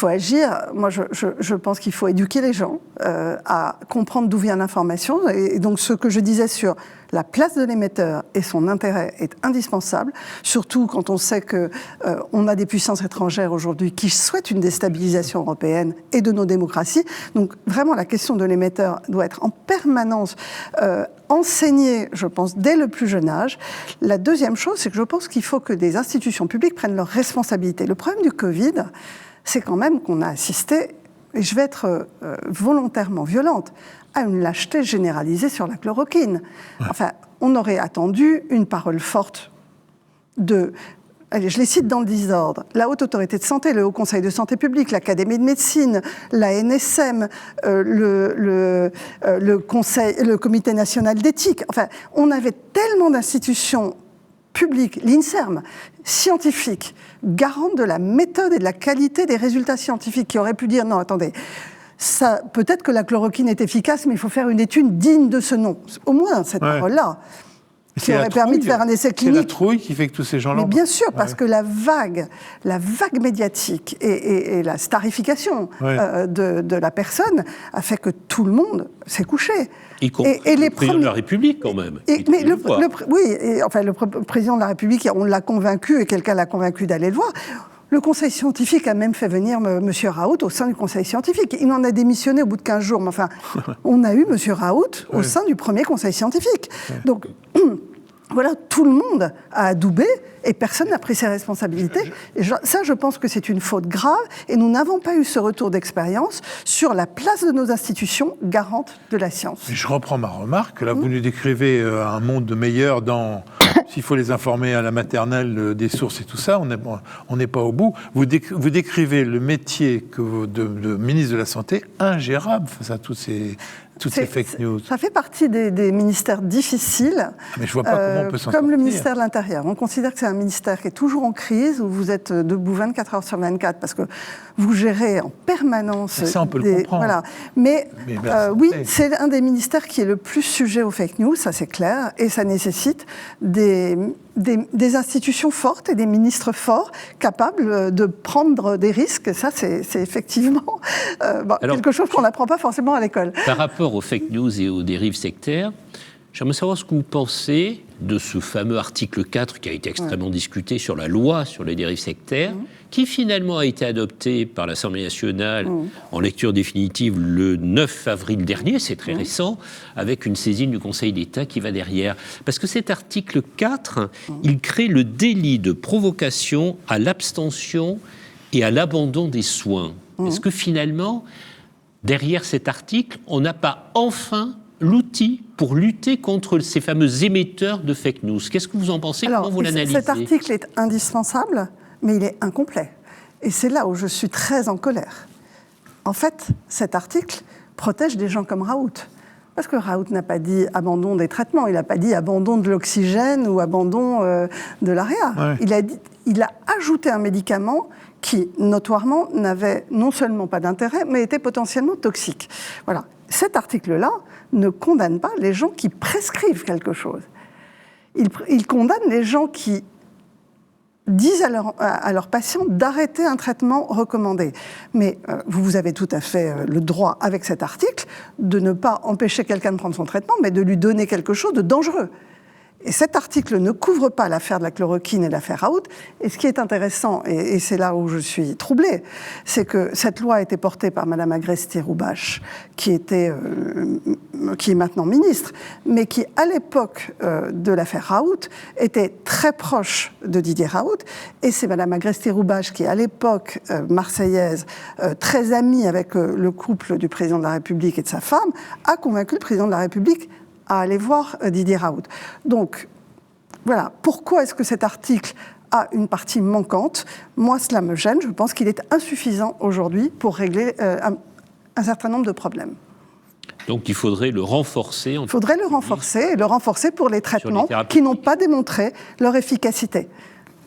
agir. Moi, je pense qu'il faut éduquer les gens à comprendre d'où vient l'information. Et donc, ce que je disais sur la place de l'émetteur et son intérêt est indispensable, surtout quand on sait qu'on a des puissances étrangères aujourd'hui qui souhaitent une déstabilisation européenne et de nos démocraties. Donc, vraiment, la question de l'émetteur doit être en permanence enseignée, je pense, dès le plus jeune âge. La deuxième chose, c'est que je pense qu'il faut que des institutions publiques prennent leurs responsabilités. Le problème du Covid, c'est quand même qu'on a assisté, et je vais être volontairement violente, à une lâcheté généralisée sur la chloroquine. Enfin, on aurait attendu une parole forte de... Allez, je les cite dans le désordre. La Haute Autorité de Santé, le Haut Conseil de Santé Publique, l'Académie de Médecine, la NSM, le Comité National d'Éthique. Enfin, on avait tellement d'institutions publiques, l'INSERM, scientifiques, garante de la méthode et de la qualité des résultats scientifiques, qui auraient pu dire, non, attendez, ça, peut-être que la chloroquine est efficace, mais il faut faire une étude digne de ce nom. Au moins, cette parole-là, qui aurait permis de faire un essai clinique. C'est la trouille qui fait que tous ces gens-là... Mais bien sûr, parce que la vague médiatique et la starification de la personne a fait que tout le monde s'est couché. Y compris le président de la République, quand même. Le président de la République, on l'a convaincu, et quelqu'un l'a convaincu d'aller le voir. Le Conseil scientifique a même fait venir M. Raoult au sein du Conseil scientifique. Il en a démissionné au bout de 15 jours. Mais enfin, on a eu M. Raoult au sein du premier Conseil scientifique. Donc, voilà, tout le monde a adoubé et personne n'a pris ses responsabilités. Et ça, je pense que c'est une faute grave et nous n'avons pas eu ce retour d'expérience sur la place de nos institutions garantes de la science. Je reprends ma remarque. Là, vous nous décrivez un monde meilleur s'il faut les informer à la maternelle des sources et tout ça, on n'est pas au bout. Vous décrivez le métier de ministre de la Santé ingérable face à tous ces toutes ces fake news. Ça fait partie des ministères difficiles. Mais je vois pas comment on peut s'en sortir. Comme le ministère de l'Intérieur. On considère que c'est un ministère qui est toujours en crise, où vous êtes debout 24 heures sur 24, parce que vous gérez en permanence... Et ça, on peut le comprendre. Voilà. Mais oui, c'est c'est un des ministères qui est le plus sujet aux fake news, ça c'est clair, et ça nécessite des institutions fortes et des ministres forts capables de prendre des risques. Ça, c'est effectivement quelque chose qu'on n'apprend pas forcément à l'école. Par rapport aux fake news et aux dérives sectaires, j'aimerais savoir ce que vous pensez de ce fameux article 4 qui a été extrêmement discuté sur la loi sur les dérives sectaires, qui finalement a été adopté par l'Assemblée nationale en lecture définitive le 9 avril dernier, c'est très récent, avec une saisine du Conseil d'État qui va derrière. Parce que cet article 4, il crée le délit de provocation à l'abstention et à l'abandon des soins. Est-ce que finalement, derrière cet article, on n'a pas enfin l'outil pour lutter contre ces fameux émetteurs de fake news? Qu'est-ce que vous en pensez? Comment vous l'analysez? Cet article est indispensable, mais il est incomplet. Et c'est là où je suis très en colère. En fait, cet article protège des gens comme Raoult. Parce que Raoult n'a pas dit abandon des traitements, il n'a pas dit abandon de l'oxygène ou abandon de l'AREA. Ouais. Il a ajouté un médicament qui, notoirement, n'avait non seulement pas d'intérêt, mais était potentiellement toxique. Voilà. Cet article-là ne condamne pas les gens qui prescrivent quelque chose. Il condamne les gens qui disent à leurs patients d'arrêter un traitement recommandé. Mais vous avez tout à fait le droit, avec cet article, de ne pas empêcher quelqu'un de prendre son traitement, mais de lui donner quelque chose de dangereux. Et cet article ne couvre pas l'affaire de la chloroquine et l'affaire Raoult. Et ce qui est intéressant, et c'est là où je suis troublée, c'est que cette loi a été portée par Mme Agresti-Roubache, qui est maintenant ministre, mais qui, à l'époque de l'affaire Raoult, était très proche de Didier Raoult. Et c'est Mme Agresti-Roubache qui, à l'époque marseillaise, très amie avec le couple du président de la République et de sa femme, a convaincu le président de la République à aller voir Didier Raoult. Donc, voilà. Pourquoi est-ce que cet article a une partie manquante? Moi, cela me gêne. Je pense qu'il est insuffisant aujourd'hui pour régler un certain nombre de problèmes. Donc, il faudrait le renforcer. Il faudrait le renforcer pour les traitements qui n'ont pas démontré leur efficacité.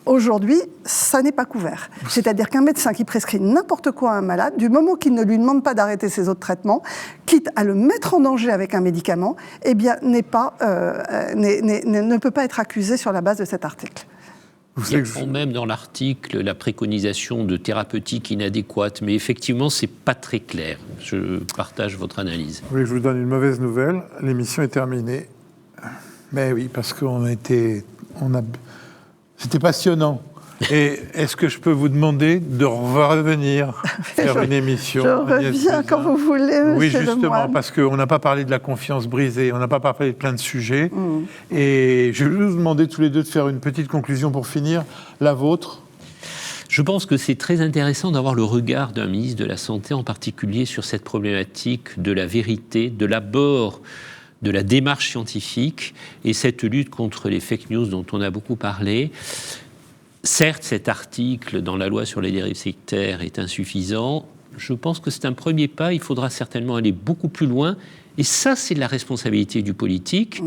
Aujourd'hui, ça n'est pas couvert. C'est-à-dire qu'un médecin qui prescrit n'importe quoi à un malade, du moment qu'il ne lui demande pas d'arrêter ses autres traitements, quitte à le mettre en danger avec un médicament, eh bien, ne peut pas être accusé sur la base de cet article. Il y a même dans l'article la préconisation de thérapeutiques inadéquates, mais effectivement, c'est pas très clair. Je partage votre analyse. Vous voulez que je vous donne une mauvaise nouvelle? L'émission est terminée. Mais oui, parce c'était passionnant. Et est-ce que je peux vous demander de revenir faire une émission? Je reviens quand vous voulez, monsieur Oui, justement, Lemoine. parce qu'on n'a pas parlé de la confiance brisée, on n'a pas parlé de plein de sujets. Et je vais vous demander tous les deux de faire une petite conclusion pour finir. La vôtre? Je pense que c'est très intéressant d'avoir le regard d'un ministre de la Santé, en particulier sur cette problématique de la vérité, de l'abord de la démarche scientifique et cette lutte contre les fake news dont on a beaucoup parlé. Certes, cet article dans la loi sur les dérives sectaires est insuffisant. Je pense que c'est un premier pas. Il faudra certainement aller beaucoup plus loin. Et ça, c'est la responsabilité du politique.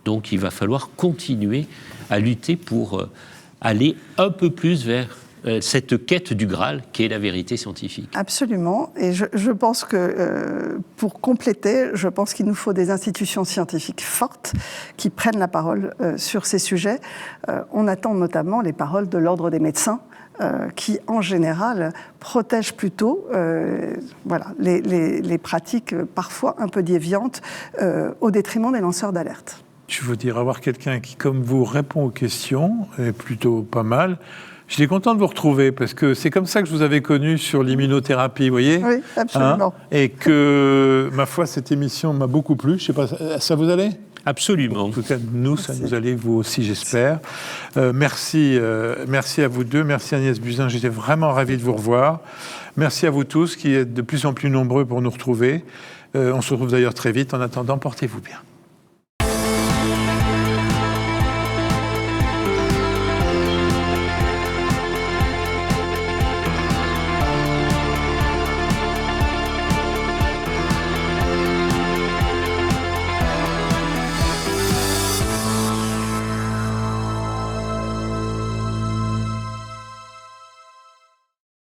Donc, il va falloir continuer à lutter pour aller un peu plus vers cette quête du Graal, qui est la vérité scientifique. Absolument. Et je pense que, pour compléter, je pense qu'il nous faut des institutions scientifiques fortes qui prennent la parole sur ces sujets. On attend notamment les paroles de l'Ordre des médecins, qui, en général, protègent plutôt les pratiques parfois un peu déviantes au détriment des lanceurs d'alerte. Je veux dire, avoir quelqu'un qui, comme vous, répond aux questions est plutôt pas mal. J'étais content de vous retrouver, parce que c'est comme ça que je vous avais connu sur l'immunothérapie, vous voyez? Oui, absolument. Et que, ma foi, cette émission m'a beaucoup plu. Je sais pas, ça vous allait? Absolument. En tout cas, nous, ça nous allait, vous aussi, j'espère. Merci à vous deux. Merci Agnès Buzyn, j'étais vraiment ravi de vous revoir. Merci à vous tous qui êtes de plus en plus nombreux pour nous retrouver. On se retrouve d'ailleurs très vite. En attendant, portez-vous bien.